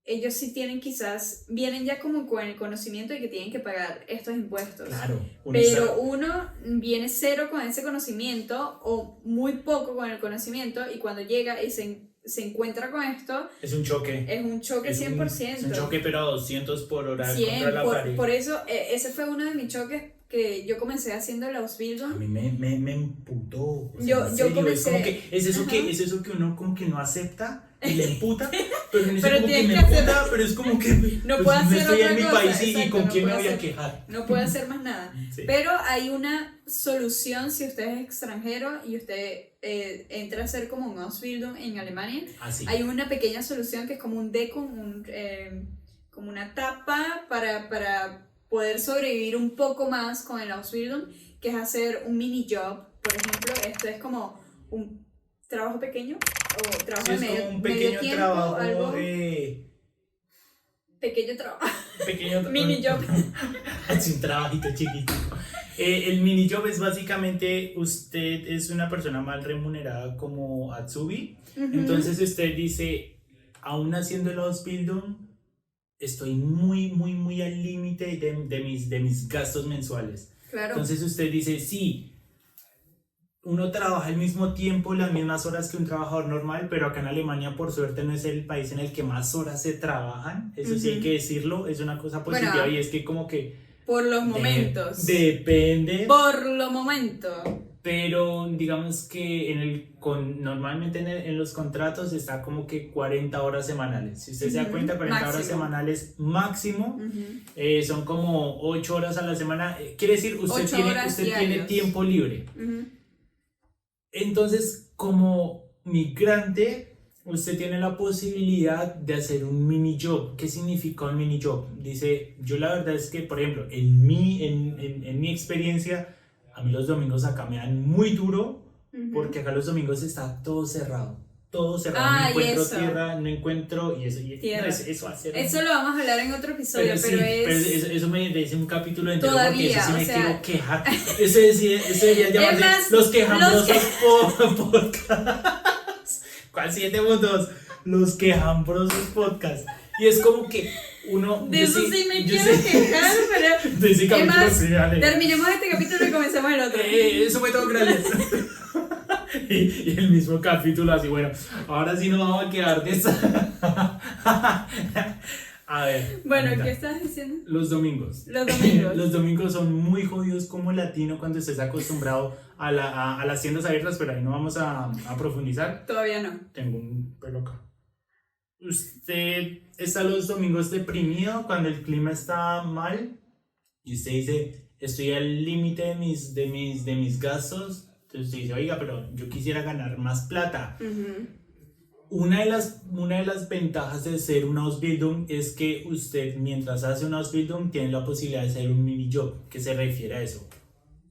ellos sí tienen quizás, vienen ya como con el conocimiento de que tienen que pagar estos impuestos. Claro. Pero uno viene cero con ese conocimiento o muy poco con el conocimiento y cuando llega y se encuentra con esto, es un choque. es un choque 100%. Es un choque, pero a 200 por hora 100, contra la pared. por eso, ese fue uno de mis choques que yo comencé haciendo el A Ausbildung. mí me emputó. O sea, Yo en serio, comencé- es como que es eso Ajá. es eso que uno como que no acepta y le emputa, pero no es Pero como que tienes me que hacer- emputa, pero es como que No pues, puedo hacer estoy otra en mi cosa, país y exacto, con no quién me puedo voy a hacer- quejar. No puedo hacer más nada. Sí. Pero hay una solución si usted es extranjero y usted entra a hacer como un Ausbildung en Alemania. Así. Hay una pequeña solución que es como un deckung, como una tapa para poder sobrevivir un poco más con el Ausbildung, que es hacer un mini job. Por ejemplo, esto es como un trabajo pequeño o trabajo Sí, es de medio, como un medio pequeño tiempo, trabajo algo Pequeño trabajo. Pequeño Mini job. Es un trabajito chiquito. El mini job es básicamente, usted es una persona mal remunerada como Atsubi. Entonces usted dice, aún haciendo el Ausbildung, estoy muy al límite de mis gastos mensuales. Claro. Entonces usted dice, sí, uno trabaja al mismo tiempo, las mismas horas que un trabajador normal, pero acá en Alemania, por suerte, no es el país en el que más horas se trabajan. Eso sí hay que decirlo, es una cosa positiva. Bueno, y es que como que... Por los momentos. Depende. Por lo momento. Pero digamos que normalmente en los contratos está como que 40 horas semanales. Si usted se da cuenta, 40 máximo. horas semanales máximo. Son como 8 horas a la semana. Quiere decir, usted tiene tiempo libre. Entonces, como migrante, usted tiene la posibilidad de hacer un mini job. ¿Qué significa un mini job? Dice, yo la verdad es que, por ejemplo, en mi experiencia, a mí los domingos acá me dan muy duro, porque acá los domingos está todo cerrado. Todo cerrado, no encuentro tierra, no encuentro... Y eso hace... Eso lo vamos a hablar en otro episodio, pero eso me dice un capítulo entero, todavía, porque eso sí me quiero quejar. Eso debería llamarse Los Quejambrosos Podcast. ¿Cuál 7 puntos? Los Quejambrosos Podcast. Y es como que uno... De eso sí me quiero quejar, pero... De ese capítulo terminemos este capítulo y comencemos el otro. Eso fue todo, gracias. Y el mismo capítulo así, bueno, ahora sí nos vamos a quedar de esa. A ver. Bueno, ¿qué estás diciendo? Los domingos. Los domingos son muy jodidos como latino cuando estés acostumbrado a las tiendas abiertas, pero ahí no vamos a profundizar. Todavía no. Tengo un pelo acá. Usted está los domingos deprimido cuando el clima está mal y usted dice, estoy al límite de mis gastos. Entonces usted dice, oiga, pero yo quisiera ganar más plata. Una de las ventajas de ser un Ausbildung es que usted, mientras hace un Ausbildung, tiene la posibilidad de hacer un mini job, que se refiere a eso.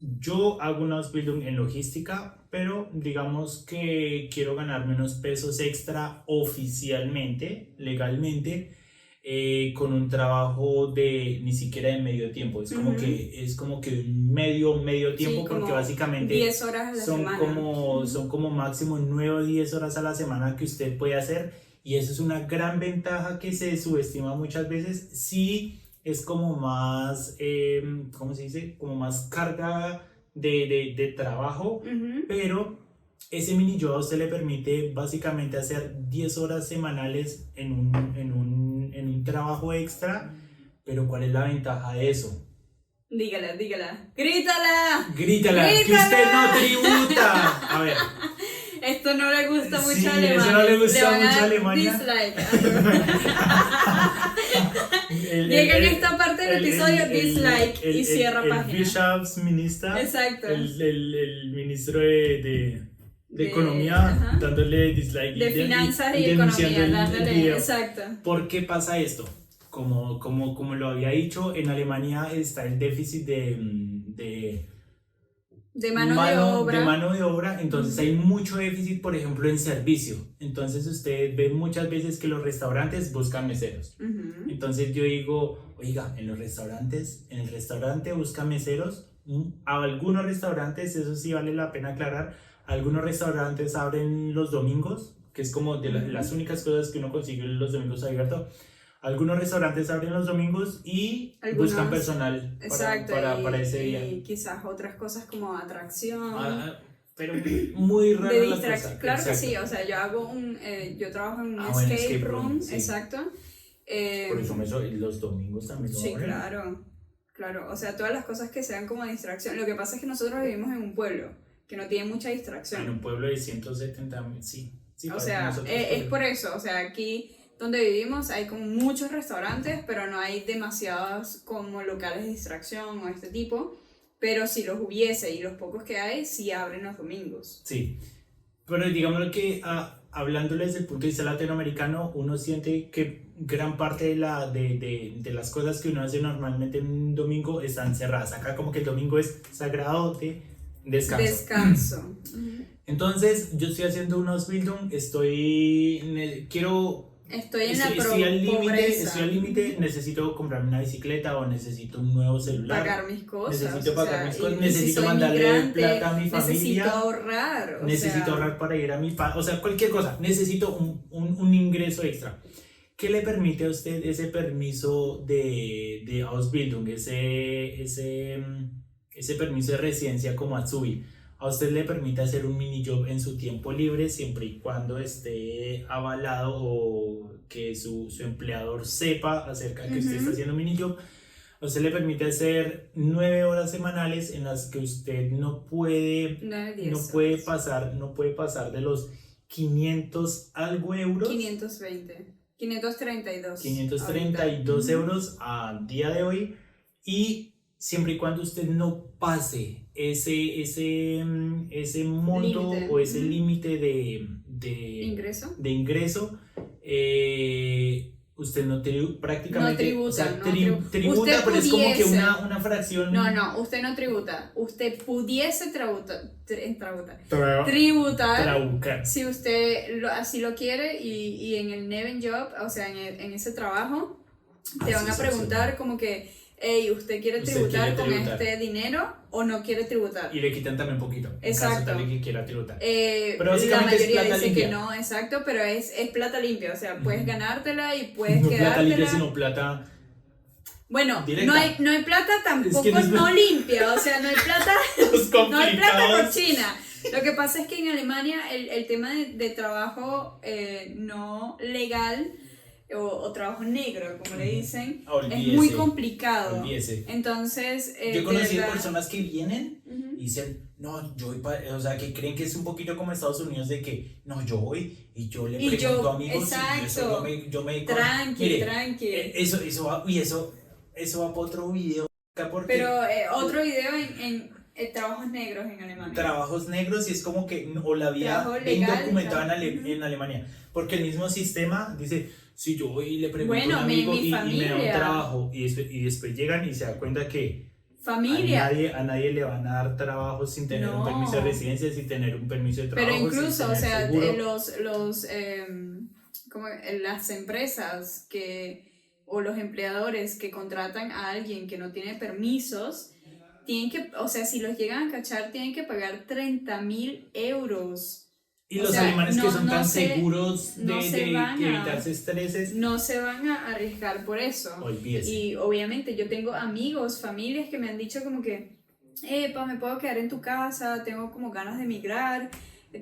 Yo hago un Ausbildung en logística, pero digamos que quiero ganar menos pesos extra oficialmente, legalmente, con un trabajo de ni siquiera de medio tiempo. Es como que un medio tiempo, sí, porque básicamente 10 horas a la semana. Son como máximo 9 o 10 horas a la semana que usted puede hacer, y eso es una gran ventaja que se subestima muchas veces. Sí, es como más, ¿cómo se dice? Como más carga de trabajo, pero ese mini job a usted le permite básicamente hacer 10 horas semanales en un trabajo extra. Pero ¿cuál es la ventaja de eso? Dígala. ¡Grítala! Que usted no tributa. A ver. Esto no le gusta mucho sí, a Alemania. Eso no le gusta mucho a Alemania. Dislike. Llega en esta parte del episodio, dislike y cierra página. El Wirtschaftsminister. Exacto. El ministro de Economía, dándole dislike. De finanzas y economía, dándole. Exacto. ¿Por qué pasa esto? Como lo había dicho, en Alemania está el déficit de mano de obra, entonces hay mucho déficit, por ejemplo, en servicio. Entonces usted ve muchas veces que los restaurantes buscan meseros. Entonces yo digo, oiga, en el restaurante buscan meseros. Algunos restaurantes, eso sí vale la pena aclarar, algunos restaurantes abren los domingos, que es como de las únicas cosas que uno consigue los domingos abiertos. Algunos restaurantes abren los domingos y buscan personal para ese día. Y quizás otras cosas como atracción. Pero muy raro. De distracción. Claro que sí, o sea, yo trabajo en un escape room, sí. Exacto. Por eso los domingos también lo abren. Sí, claro. O sea, todas las cosas que sean como distracción. Lo que pasa es que nosotros vivimos en un pueblo que no tiene mucha distracción. En un pueblo de 170.000, sí. O sea, es por eso, o sea, aquí donde vivimos hay como muchos restaurantes, pero no hay demasiados como locales de distracción o este tipo, pero si los hubiese y los pocos que hay, sí abren los domingos. Sí, pero digámoslo que hablándole desde el punto de vista latinoamericano, uno siente que gran parte de las cosas que uno hace normalmente en un domingo están cerradas. Acá como que el domingo es sagrado de descanso. Entonces yo estoy haciendo un Ausbildung, quiero Estoy en la Estoy al límite, pobreza. estoy al límite, necesito comprarme una bicicleta o necesito un nuevo celular. Pagar mis cosas. Necesito pagar mis cosas, y necesito si soy mandarle migrante, plata a mi familia. Necesito ahorrar. Necesito ahorrar para ir a mi o sea, cualquier cosa. Necesito un ingreso extra. ¿Qué le permite a usted ese permiso de Ausbildung, ese permiso de residencia como Azubi? A usted le permite hacer un mini job en su tiempo libre siempre y cuando esté avalado o que su empleador sepa acerca de que usted está haciendo un mini job. A usted le permite hacer 9 horas semanales en las que usted no puede pasar de los 500 algo euros. 520. 532. 532 ahorita. euros a día de hoy, y siempre y cuando usted no pase ese monto Límite. o ese límite de ingreso, usted no prácticamente No tributa, o sea, no tributa. Usted pero es como que pudiese. una fracción. No, usted no tributa. Usted pudiese tributar Trabucar. si usted así lo quiere y en el Nebenjob, o sea, en ese trabajo, te van a preguntar como que, hey, ¿usted quiere tributar con este dinero o no quiere tributar? Y le quitan también un poquito. Exacto. En caso tal de que quiera tributar. Pero la básicamente es mayoría plata dice limpia. que no, exacto, pero es plata limpia, o sea, puedes ganártela y puedes No plata limpia, quedártela. sino plata. Bueno, directa. no hay plata tampoco Es que no limpia, o sea, no hay plata, Es no hay plata complicado. cochina. Lo que pasa es que en Alemania el tema de trabajo no legal o trabajo negro, como le dicen, Olvídese. es muy complicado. Olvídese. Entonces, Yo he de conocido verdad- personas que vienen Ujú. y dicen, no, yo voy o sea, que creen que es un poquito como Estados Unidos de que, no, yo voy y yo le Y pregunto yo- a amigos exacto. y yo me Tranqui, Mire, tranqui. eso va, y eso va para otro video, porque Pero otro video en trabajos negros en Alemania. trabajos negros, y es como que, o la vida Trabajo bien legal, documentada ujú. en Alemania, porque el mismo sistema dice, si yo voy y le pregunto Bueno, a un mi amigo y me da un familia. trabajo, y después llegan y se dan cuenta que Familia. a nadie le van a dar trabajo sin tener un No. permiso de residencia, sin tener un permiso de trabajo. Pero incluso, sin o tener sea, seguro. las empresas o los empleadores que contratan a alguien que no tiene permisos, tienen que, o sea, si los llegan a cachar, tienen que pagar 30.000 euros. Y o los sea, alemanes que no- son no tan se- seguros no se van de a- evitarse estreses, No se van a arriesgar por eso. olvídese. Y obviamente yo tengo amigos, familias que me han dicho como que, pa, me puedo quedar en tu casa, tengo como ganas de emigrar,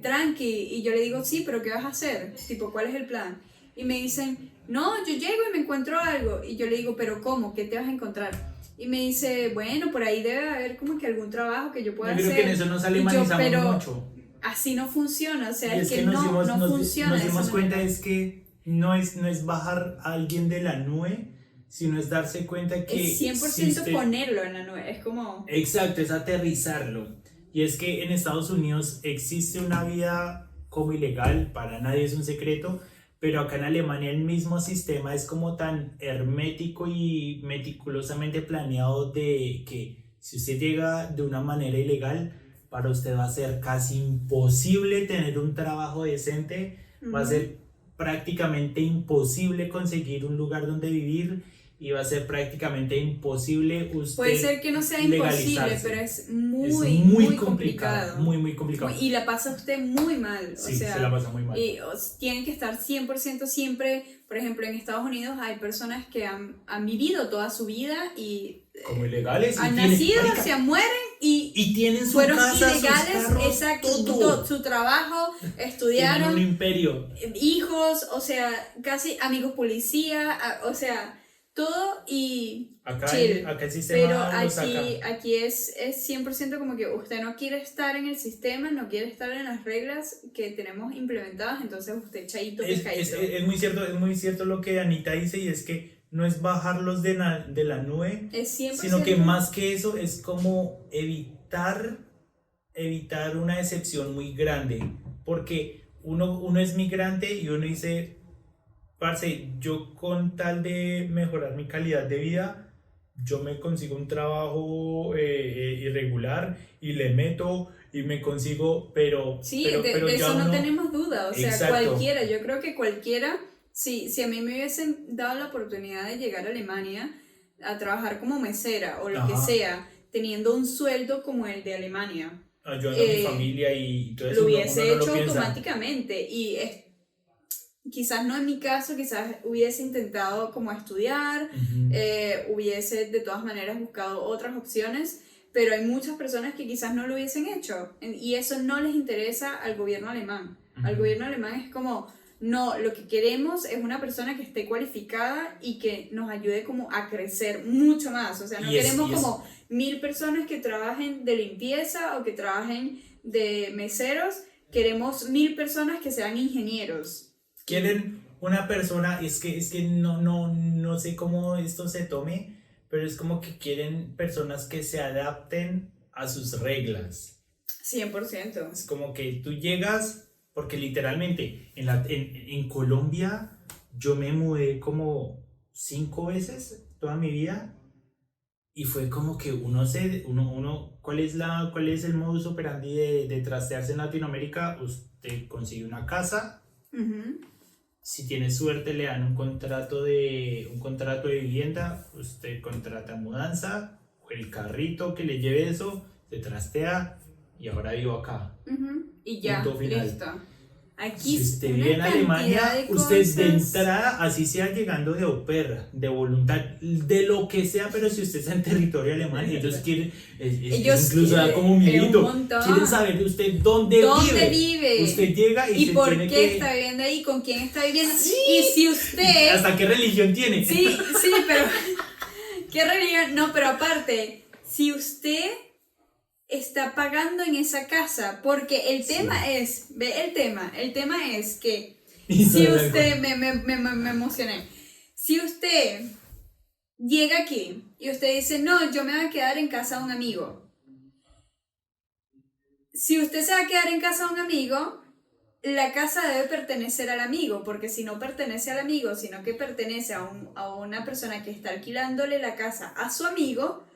tranqui. Y yo le digo, sí, pero ¿qué vas a hacer? Tipo, ¿cuál es el plan? Y me dicen, no, yo llego y me encuentro algo. Y yo le digo, ¿pero cómo? ¿Qué te vas a encontrar? Y me dice, bueno, por ahí debe haber como que algún trabajo que yo pueda Yo creo hacer. que en eso nos Y yo, alemanizamos pero mucho. así no funciona, o sea, Y es que no funciona. nos de esa dimos cuenta manera. es que no es bajar a alguien de la nube, sino es darse cuenta que Es 100% existe- ponerlo en la nube, es como... Exacto, es aterrizarlo. Y es que en Estados Unidos existe una vida como ilegal, para nadie es un secreto, pero acá en Alemania el mismo sistema es como tan hermético y meticulosamente planeado de que si usted llega de una manera ilegal, para usted va a ser casi imposible tener un trabajo decente, va a ser prácticamente imposible conseguir un lugar donde vivir, y va a ser prácticamente imposible usted Puede ser que no sea imposible, legalizarse. pero es Es muy complicado. muy complicado. Y la pasa usted muy mal. Sí, o sea, se la pasa muy mal. y tienen que estar 100% siempre. Por ejemplo, en Estados Unidos hay personas que han vivido toda su vida y Como ilegales. han y tienen- nacido, marica, se mueren y y tienen su fueron casa, sus ilegales, carros, exacto, todo. su trabajo, Tienen estudiaron, un imperio. hijos, o sea, casi amigos policía, o sea, todo y Acá, chill. acá el sistema Pero lo saca. aquí es 100% como que usted no quiere estar en el sistema, no quiere estar en las reglas que tenemos implementadas, entonces usted chaito Es pescadito. es muy cierto lo que Anita dice, y es que no es bajarlos de la nube, Es 100%. sino que más que eso es como evitar una decepción muy grande, porque uno es migrante y uno dice, parce, yo con tal de mejorar mi calidad de vida, yo me consigo un trabajo irregular y le meto y me consigo, Sí, pero de ya eso no uno- tenemos duda, o sea, Exacto. cualquiera, yo creo que cualquiera si a mí me hubiesen dado la oportunidad de llegar a Alemania a trabajar como mesera o lo que Ajá. sea, teniendo un sueldo como el de Alemania, Ayudando a mi familia y todo eso. lo uno hubiese no lo hecho piensa. automáticamente. Y quizás no en mi caso, quizás hubiese intentado como estudiar, hubiese de todas maneras buscado otras opciones, pero hay muchas personas que quizás no lo hubiesen hecho y eso no les interesa al gobierno alemán. Al gobierno alemán es como, no, lo que queremos es una persona que esté cualificada y que nos ayude como a crecer mucho más. O sea, no queremos como 1000 personas que trabajen de limpieza o que trabajen de meseros, queremos 1000 personas que sean ingenieros. Quieren una persona, es que no sé cómo esto se tome, pero es como que quieren personas que se adapten a sus reglas. 100%. Es como que tú llegas, porque literalmente en Colombia yo me mudé como 5 veces toda mi vida y fue como que ¿cuál es el modus operandi de trastearse en Latinoamérica? Usted consigue una casa. Si tiene suerte le dan un contrato de vivienda, usted contrata mudanza, o el carrito que le lleve eso, se trastea y ahora vivo acá. Y ya, Punto final. listo. Aquí Si usted una vive en Alemania, cantidad de usted de cosas. entrada, así sea llegando de au pair, de voluntad, de lo que sea, pero si usted está en territorio alemán, ellos quieren, Ellos incluso da quieren, como un miedito, un montón. quieren saber de usted dónde vive. Usted llega y se por tiene qué que... está viviendo ahí, con quién está viviendo. Sí. Y si usted... ¿Hasta qué religión tiene? Sí, pero... ¿Qué religión? No, pero aparte, si usted está pagando en esa casa, porque el tema es, ve el tema es que si usted, me emocioné, si usted llega aquí y usted dice, no, yo me voy a quedar en casa de un amigo, si usted se va a quedar en casa de un amigo, la casa debe pertenecer al amigo, porque si no pertenece al amigo, sino que pertenece a una persona que está alquilándole la casa a su amigo,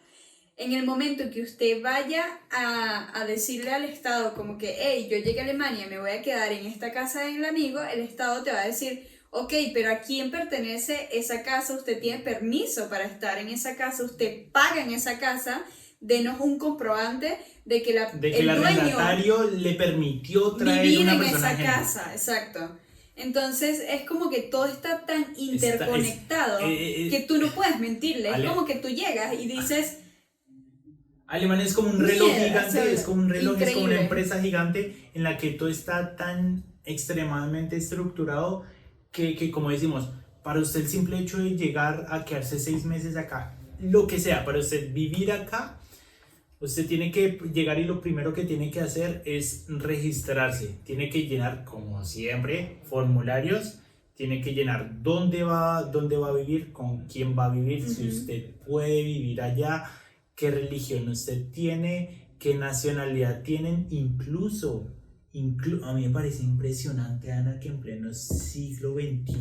en el momento en que usted vaya a decirle al Estado como que, hey, yo llegué a Alemania, me voy a quedar en esta casa del amigo, el Estado te va a decir, ok, pero ¿a quién pertenece esa casa? Usted tiene permiso para estar en esa casa, usted paga en esa casa, denos un comprobante de que el arrendatario le permitió traer vivir una en persona esa casa, exacto. Entonces es como que todo está tan interconectado que tú no puedes mentirle. Es como que tú llegas y dices... Alemania es como un reloj gigante, o sea, es como un reloj, increíble. es como una empresa gigante en la que todo está tan extremadamente estructurado que como decimos, para usted el simple hecho de llegar a quedarse 6 meses acá, lo que sea, para usted vivir acá, usted tiene que llegar y lo primero que tiene que hacer es registrarse, tiene que llenar como siempre formularios, tiene que llenar dónde va a vivir, con quién va a vivir, si usted puede vivir allá, qué religión usted tiene, qué nacionalidad tienen, incluso a mí me parece impresionante, Ana, que en pleno siglo XXI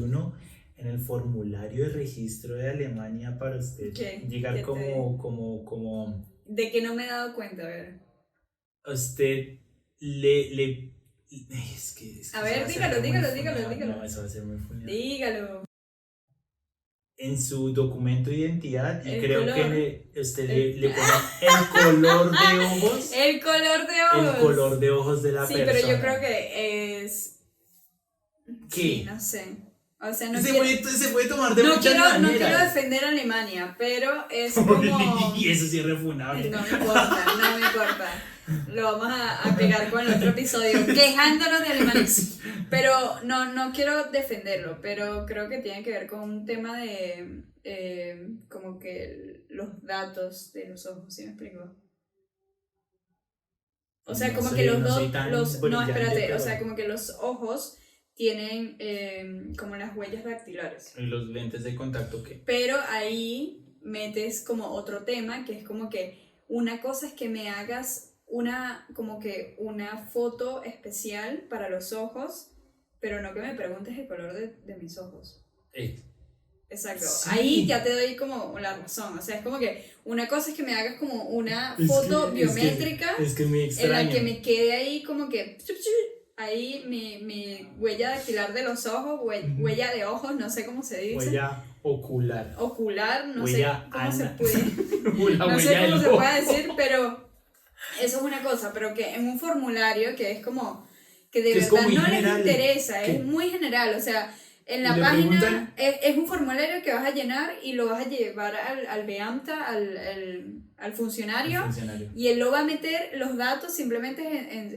en el formulario de registro de Alemania para usted llegar como ¿De que no me he dado cuenta? A ver. Usted es que a ver, dígalo. No, eso va a ser muy funable. Dígalo. En su documento de identidad y el creo color. Que usted le pone el color de ojos. El color de ojos. El color de ojos de la persona. Sí, pero yo creo que es... ¿Qué? Sí, no sé. O sea, no se quiero... puede tomar de muchas maneras. No quiero defender a Alemania, pero es como... Y eso sí es refunable. No me importa. Lo vamos a pegar con el otro episodio, quejándonos de Alemania. Pero no quiero defenderlo, pero creo que tiene que ver con un tema de como que los datos de los ojos, ¿sí me explico? O sea, como que o sea, como que los ojos tienen como las huellas dactilares. ¿Y los lentes de contacto qué? Pero ahí metes como otro tema, que es como que una cosa es que me hagas una foto especial para los ojos, pero no que me preguntes el color de mis ojos. Exacto, sí. Ahí ya te doy como la razón, o sea, es como que una cosa es que me hagas como una foto biométrica es que es muy extraño. en la que me quede ahí como que ahí mi huella dactilar de los ojos, huella de ojos, no sé cómo se dice. Huella ocular. Ocular, no Huella sé cómo se puede. La No sé huella cómo del se ojo. puede decir, pero eso es una cosa, pero que en un formulario que es como que de Que es verdad como muy no les general, interesa, que- es muy general, o sea, en Y la le página preguntan- es un formulario que vas a llenar y lo vas a llevar al Beamta, al funcionario, Funcionario. y él lo va a meter los datos simplemente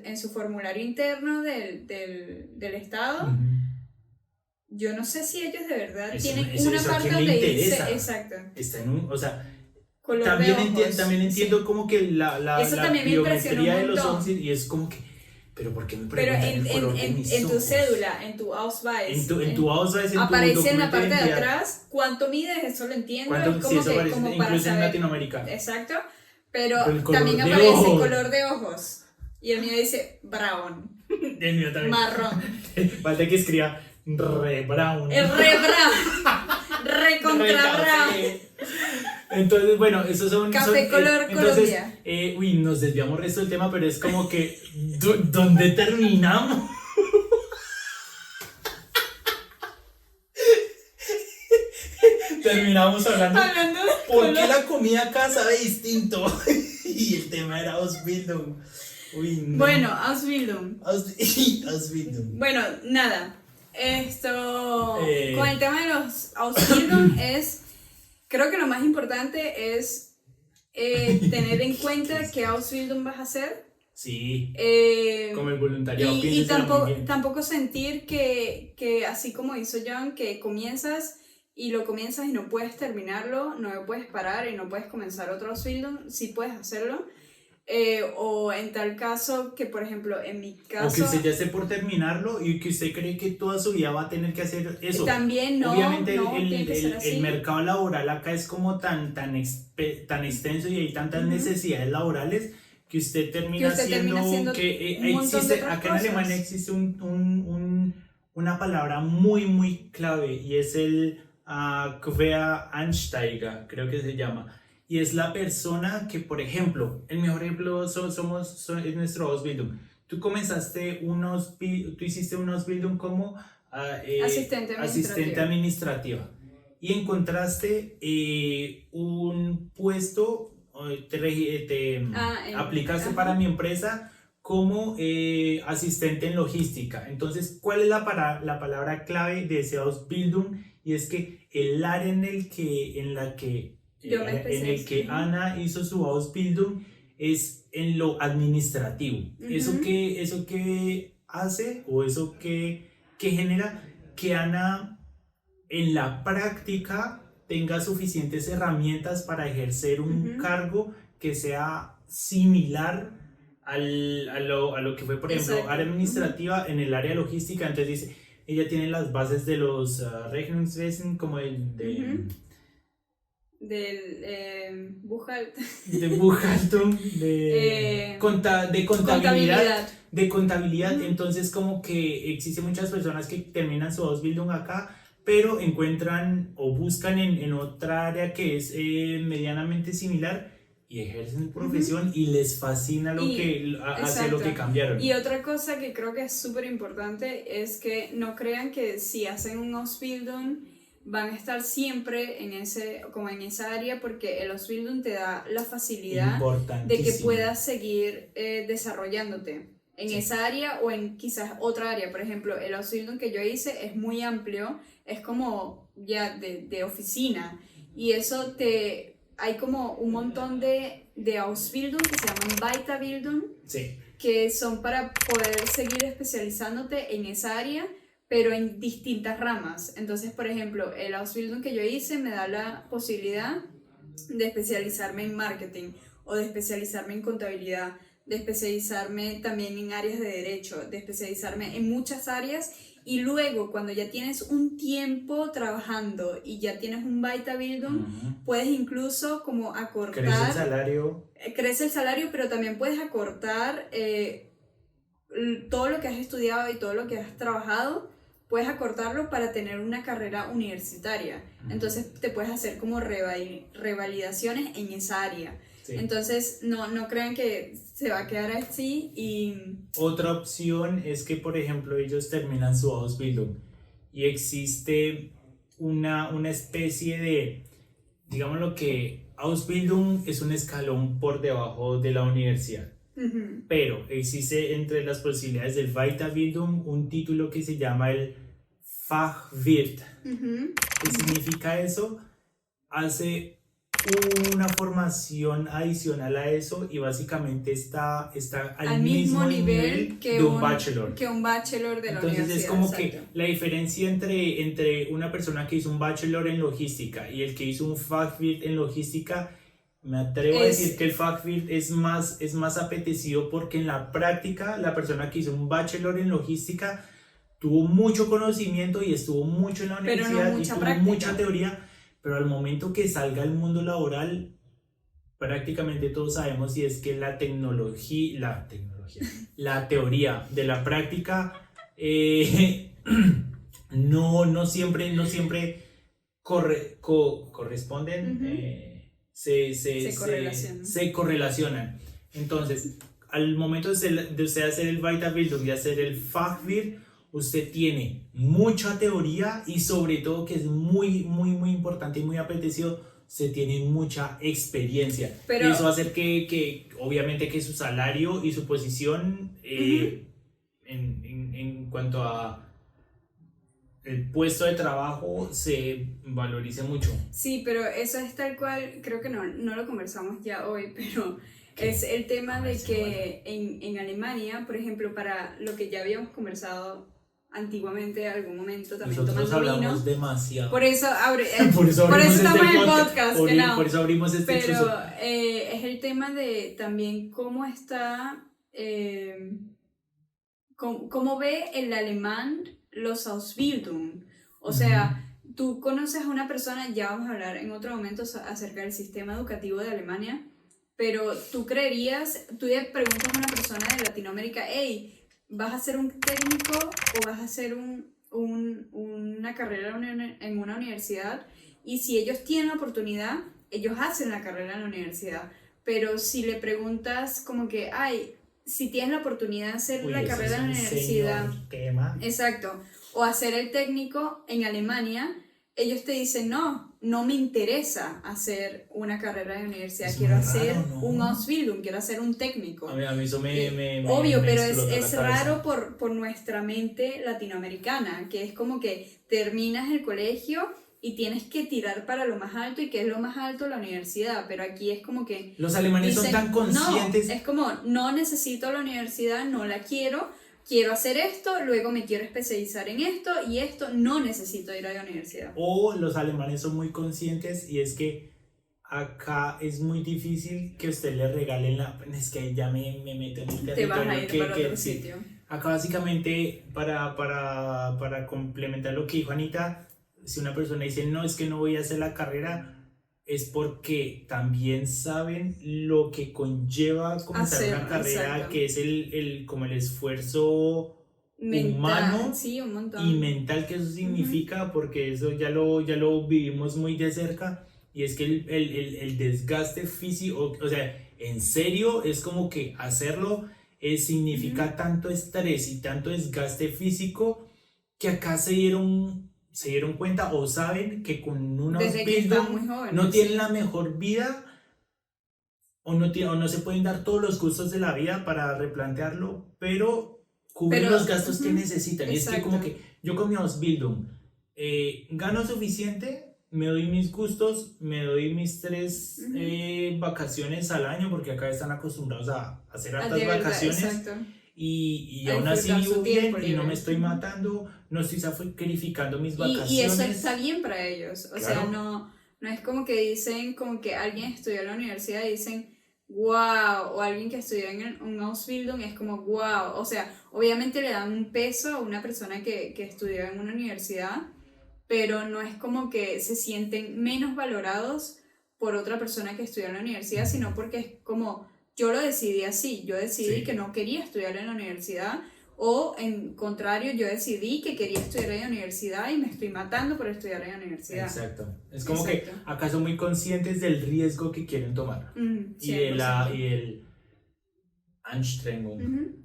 en su formulario interno del Estado. Ujú. Yo no sé si ellos de verdad Eso- tienen eso- una eso a parte quién le donde dice, interesa. exacto, Está en un, o sea, color también, de ojos. también entiendo sí. como que la Eso también me impresionó biometría un de los montón. ojos y es como que, pero ¿por qué me Pero preguntan el color de mis en tu ojos? cédula, en tu Ausweis, En tu Ausweis, en tu aparece en la documento de parte de identidad. atrás cuánto mides, eso lo entiendo, ¿Cuánto? es Sí, como eso que aparece como para incluso en saber. Latinoamérica. Exacto, pero Pero el color también de aparece ojos. color de ojos. Y el mío dice brown, El mío también. marrón. Falta que escriba re brown. El re brown, re contra Re brown. café. Entonces, bueno, esos son... Café color entonces, Colombia. Uy, nos desviamos resto del tema, pero es como que... ¿Dónde terminamos? Terminamos hablando... Hablando de ¿Por color. qué la comida acá sabe distinto? Y el tema era Ausbildung. Uy, no. Bueno, Ausbildung. Ausbildung. Bueno, nada. Esto. Eh. Con el tema de los Ausbildung es. Creo que lo más importante es tener en cuenta qué Ausbildung vas a hacer. Sí, Eh, como el voluntariado. y piénsensela muy tampoco, bien. tampoco sentir que así como hizo John, que comienzas y lo comienzas y no puedes terminarlo, no lo puedes parar y no puedes comenzar otro Ausbildung, sí puedes hacerlo. O en tal caso que, por ejemplo, en mi O que caso, usted ya esté por terminarlo y que usted cree que toda su vida va a tener que hacer eso. también no, Obviamente no tiene que ser el así. mercado laboral acá es como tan extenso y hay tantas necesidades laborales que usted termina termina haciendo un montón de otras acá en cosas. Alemania existe una palabra muy clave y es el Quereinsteiger, creo que se llama. Y es la persona que, por ejemplo, el mejor ejemplo es nuestro Ausbildung. Tú hiciste un Ausbildung como asistente administrativa y encontraste un puesto, aplicaste ajá. para mi empresa como asistente en logística. Entonces, ¿cuál es la palabra clave de ese Ausbildung? Y es que el área en el que Yo me en el que especialicé. Ana hizo su Ausbildung es en lo administrativo. Eso que hace o eso que genera que Ana en la práctica tenga suficientes herramientas para ejercer un cargo que sea similar a lo que fue, por ejemplo, Exacto. área administrativa en el área logística. Entonces dice, ella tiene las bases de los Rechnungswesen como el de... Del Buchhaltung. de Buchhaltung, de contabilidad. De contabilidad. Entonces como que existen muchas personas que terminan su Ausbildung acá, pero encuentran o buscan en otra área que es medianamente similar y ejercen su profesión y les fascina hacer lo que cambiaron. Y otra cosa que creo que es súper importante es que no crean que si hacen un Ausbildung van a estar siempre en esa área, porque el Ausbildung te da la facilidad de que puedas seguir desarrollándote en esa área o en quizás otra área. Por ejemplo, el Ausbildung que yo hice es muy amplio, es como ya de oficina, y eso hay como un montón de Ausbildung que se llaman Weiterbildung, Sí. que son para poder seguir especializándote en esa área, pero en distintas ramas. Entonces, por ejemplo, el Ausbildung que yo hice me da la posibilidad de especializarme en marketing o de especializarme en contabilidad, de especializarme también en áreas de derecho, de especializarme en muchas áreas. Y luego, cuando ya tienes un tiempo trabajando y ya tienes un Weiterbildung, puedes incluso como acortar... Crece el salario, pero también puedes acortar todo lo que has estudiado y todo lo que has trabajado, puedes acortarlo para tener una carrera universitaria. Entonces te puedes hacer como revalidaciones en esa área. Sí. Entonces, no crean que se va a quedar así y... Otra opción es que, por ejemplo, ellos terminan su Ausbildung y existe una especie de, digamos lo que Ausbildung es un escalón por debajo de la universidad, Ujú. pero existe entre las posibilidades del Weiterbildung un título que se llama el Fachwirt. Ujú. ¿Qué significa eso? Hace una formación adicional a eso y básicamente está al mismo nivel que de un bachelor. que un bachelor de la Entonces universidad. es como exacto. que la diferencia entre una persona que hizo un bachelor en logística y el que hizo un Fachwirt en logística, me atrevo a decir que el Fachwirt es más apetecido porque en la práctica la persona que hizo un bachelor en logística tuvo mucho conocimiento y estuvo mucho en la Pero no universidad y mucha tuvo práctica. mucha teoría, pero al momento que salga al mundo laboral, prácticamente todos sabemos si es que la teoría de la práctica no siempre corresponden, Ujú. Correlacionan. se correlacionan. Entonces, al momento de usted hacer el Weiterbildung y hacer el Fachwirt, usted tiene mucha teoría y sobre todo, que es muy importante y muy apetecido, se tiene mucha experiencia. Pero- y eso va a hacer que obviamente que su salario y su posición en cuanto a el puesto de trabajo se valorice mucho. Sí, pero eso es tal cual, creo que no lo conversamos ya hoy, pero ¿Qué? es el tema de Conversemos. que en Alemania, por ejemplo, para lo que ya habíamos conversado antiguamente, algún momento también Nosotros tomando hablamos vino. demasiado. Por eso, Por eso por abrimos eso estamos este en el podcast. podcast, Por genau. por eso abrimos este Pero chuzo. es el tema de también cómo está, cómo ve el alemán los Ausbildung. O sea, tú conoces a una persona, ya vamos a hablar en otro momento acerca del sistema educativo de Alemania, pero tú le preguntas a una persona de Latinoamérica, hey, ¿vas a ser un técnico o vas a hacer una carrera en una universidad? Y si ellos tienen la oportunidad, ellos hacen la carrera en la universidad. Pero si le preguntas como que, ay, si tienes la oportunidad de hacer Uy, la ese carrera es en la un universidad, señor tema. exacto, o hacer el técnico en Alemania, ellos te dicen, no me interesa hacer una carrera de universidad, Es quiero muy hacer raro, ¿no? un Ausbildung, quiero hacer un técnico. A mí eso me Obvio, pero explotó es la cabeza. raro por nuestra mente latinoamericana, que es como que terminas el colegio y tienes que tirar para lo más alto, y que es lo más alto, la universidad, pero aquí es como que Los alemanes son dicen, tan conscientes. no, es como, no necesito la universidad, no la quiero hacer esto, luego me quiero especializar en esto y esto, no necesito ir a la universidad. O los alemanes son muy conscientes y es que acá es muy difícil que usted le regalen es que ya me meto en el Te territorio vas a ir para otro sí. sitio. Acá básicamente para complementar lo que dijo Anita, si una persona dice no, es que no voy a hacer la carrera, es porque también saben lo que conlleva comenzar Hacer, una carrera, exacto. que es como el esfuerzo humano sí, un montón. y mental que eso significa, porque eso ya lo vivimos muy de cerca, y es que el desgaste físico, o sea, en serio, es como que hacerlo significa tanto estrés y tanto desgaste físico, que acá se dieron cuenta o saben que con un Desde que están Ausbildung muy jóvenes, no tienen sí. la mejor vida, o no se pueden dar todos los gustos de la vida para replantearlo, pero cubrir Pero, los gastos que necesitan. Y es que exacto. como que yo con mi Ausbildung gano suficiente, me doy mis gustos, me doy mis 3 vacaciones al año, porque acá están acostumbrados a hacer hartas De verdad, vacaciones. exacto. Y A aún así disfrutar su vivo bien tiempo y no libre. me estoy matando, no estoy sacrificando mis vacaciones. Y eso está bien para ellos. O sea, Claro. no es como que dicen, como que alguien estudió en la universidad y dicen, wow, o alguien que estudió en un Ausbildung es como wow. O sea, obviamente le dan un peso a una persona que estudió en una universidad, pero no es como que se sienten menos valorados por otra persona que estudió en la universidad, sino porque es como, yo lo decidí así, yo decidí Sí. que no quería estudiar en la universidad, O en contrario, yo decidí que quería estudiar en la universidad y me estoy matando por estudiar en la universidad. Exacto. Es como Exacto. que acá son muy conscientes del riesgo que quieren tomar. Y el Anstrengung.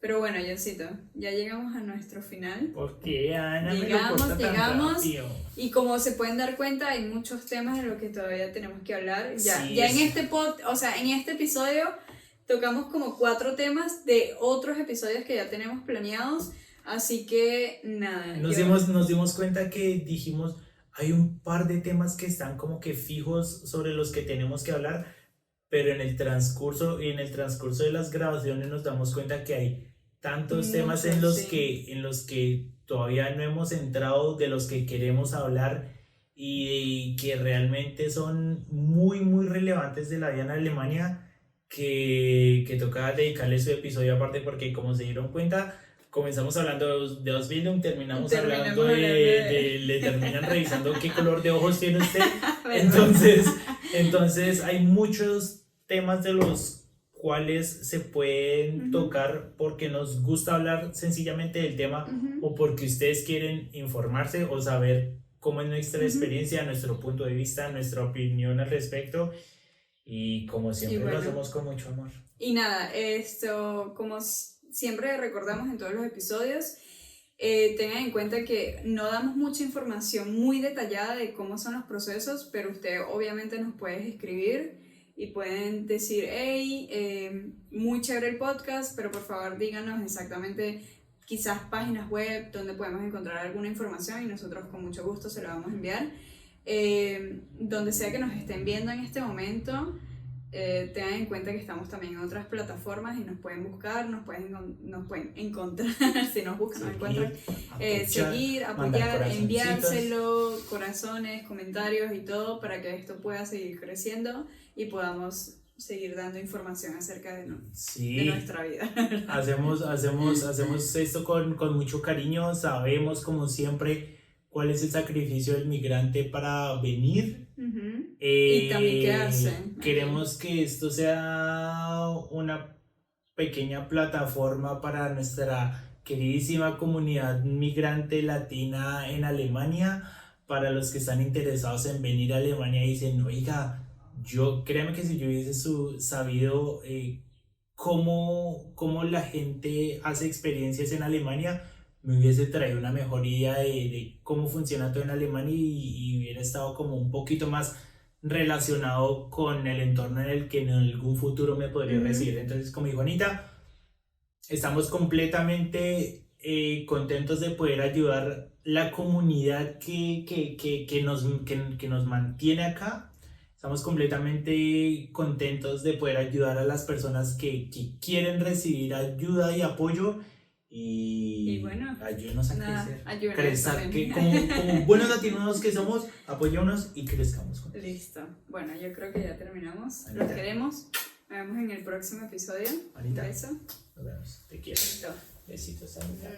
Pero bueno, Johncito, ya llegamos a nuestro final. Porque Ana me lo Llegamos, corta tan llegamos. rápido. Y como se pueden dar cuenta, hay muchos temas de los que todavía tenemos que hablar. Ya, Sí, ya es- en en este episodio tocamos como 4 temas de otros episodios que ya tenemos planeados. Así que nada. Nos dimos cuenta que dijimos, hay un par de temas que están como que fijos sobre los que tenemos que hablar, pero en el transcurso de las grabaciones nos damos cuenta que hay tantos temas en Muchos, los que todavía no hemos entrado, de los que queremos hablar y que realmente son muy, muy relevantes de la vida en Alemania, que toca dedicarle su episodio aparte porque, como se dieron cuenta, comenzamos hablando de Ausbildung, terminamos hablando le terminan revisando qué color de ojos tiene usted. Entonces hay muchos temas de los cuales se pueden tocar porque nos gusta hablar sencillamente del tema o porque ustedes quieren informarse o saber cómo es nuestra experiencia, nuestro punto de vista, nuestra opinión al respecto. Y como siempre lo hacemos con mucho amor. Y nada, esto, como siempre recordamos en todos los episodios, tengan en cuenta que no damos mucha información muy detallada de cómo son los procesos, pero usted obviamente nos puede escribir y pueden decir, hey, muy chévere el podcast, pero por favor díganos exactamente quizás páginas web donde podemos encontrar alguna información y nosotros con mucho gusto se la vamos a enviar. Donde sea que nos estén viendo en este momento, tengan en cuenta que estamos también en otras plataformas y nos pueden buscar, nos pueden encontrar, si nos buscan, nos encuentran, seguir, apoyar, enviárselo, corazones, comentarios y todo para que esto pueda seguir creciendo y podamos seguir dando información acerca de nuestra vida. Hacemos esto con mucho cariño, sabemos como siempre cuál es el sacrificio del migrante para venir y también quedarse. Queremos que esto sea una pequeña plataforma para nuestra queridísima comunidad migrante latina en Alemania, para los que están interesados en venir a Alemania y dicen, oiga, créeme que si yo hubiese sabido cómo la gente hace experiencias en Alemania, me hubiese traído una mejor idea de cómo funciona todo en Alemania y hubiera estado como un poquito más relacionado con el entorno en el que en algún futuro me podría recibir. Entonces, como dijo Anita, estamos completamente contentos de poder ayudar la comunidad que nos mantiene acá. Estamos completamente contentos de poder ayudar a las personas que quieren recibir ayuda y apoyo. Y bueno, ayúdenos a crecer. Crecer que como buenos latinos que somos, apoyémonos y crezcamos juntos. Listo. Bueno, yo creo que ya terminamos. Anita. Los queremos. Nos vemos en el próximo episodio. Anita. Un beso. Nos vemos. Te quiero. Listo. Besitos, Anita.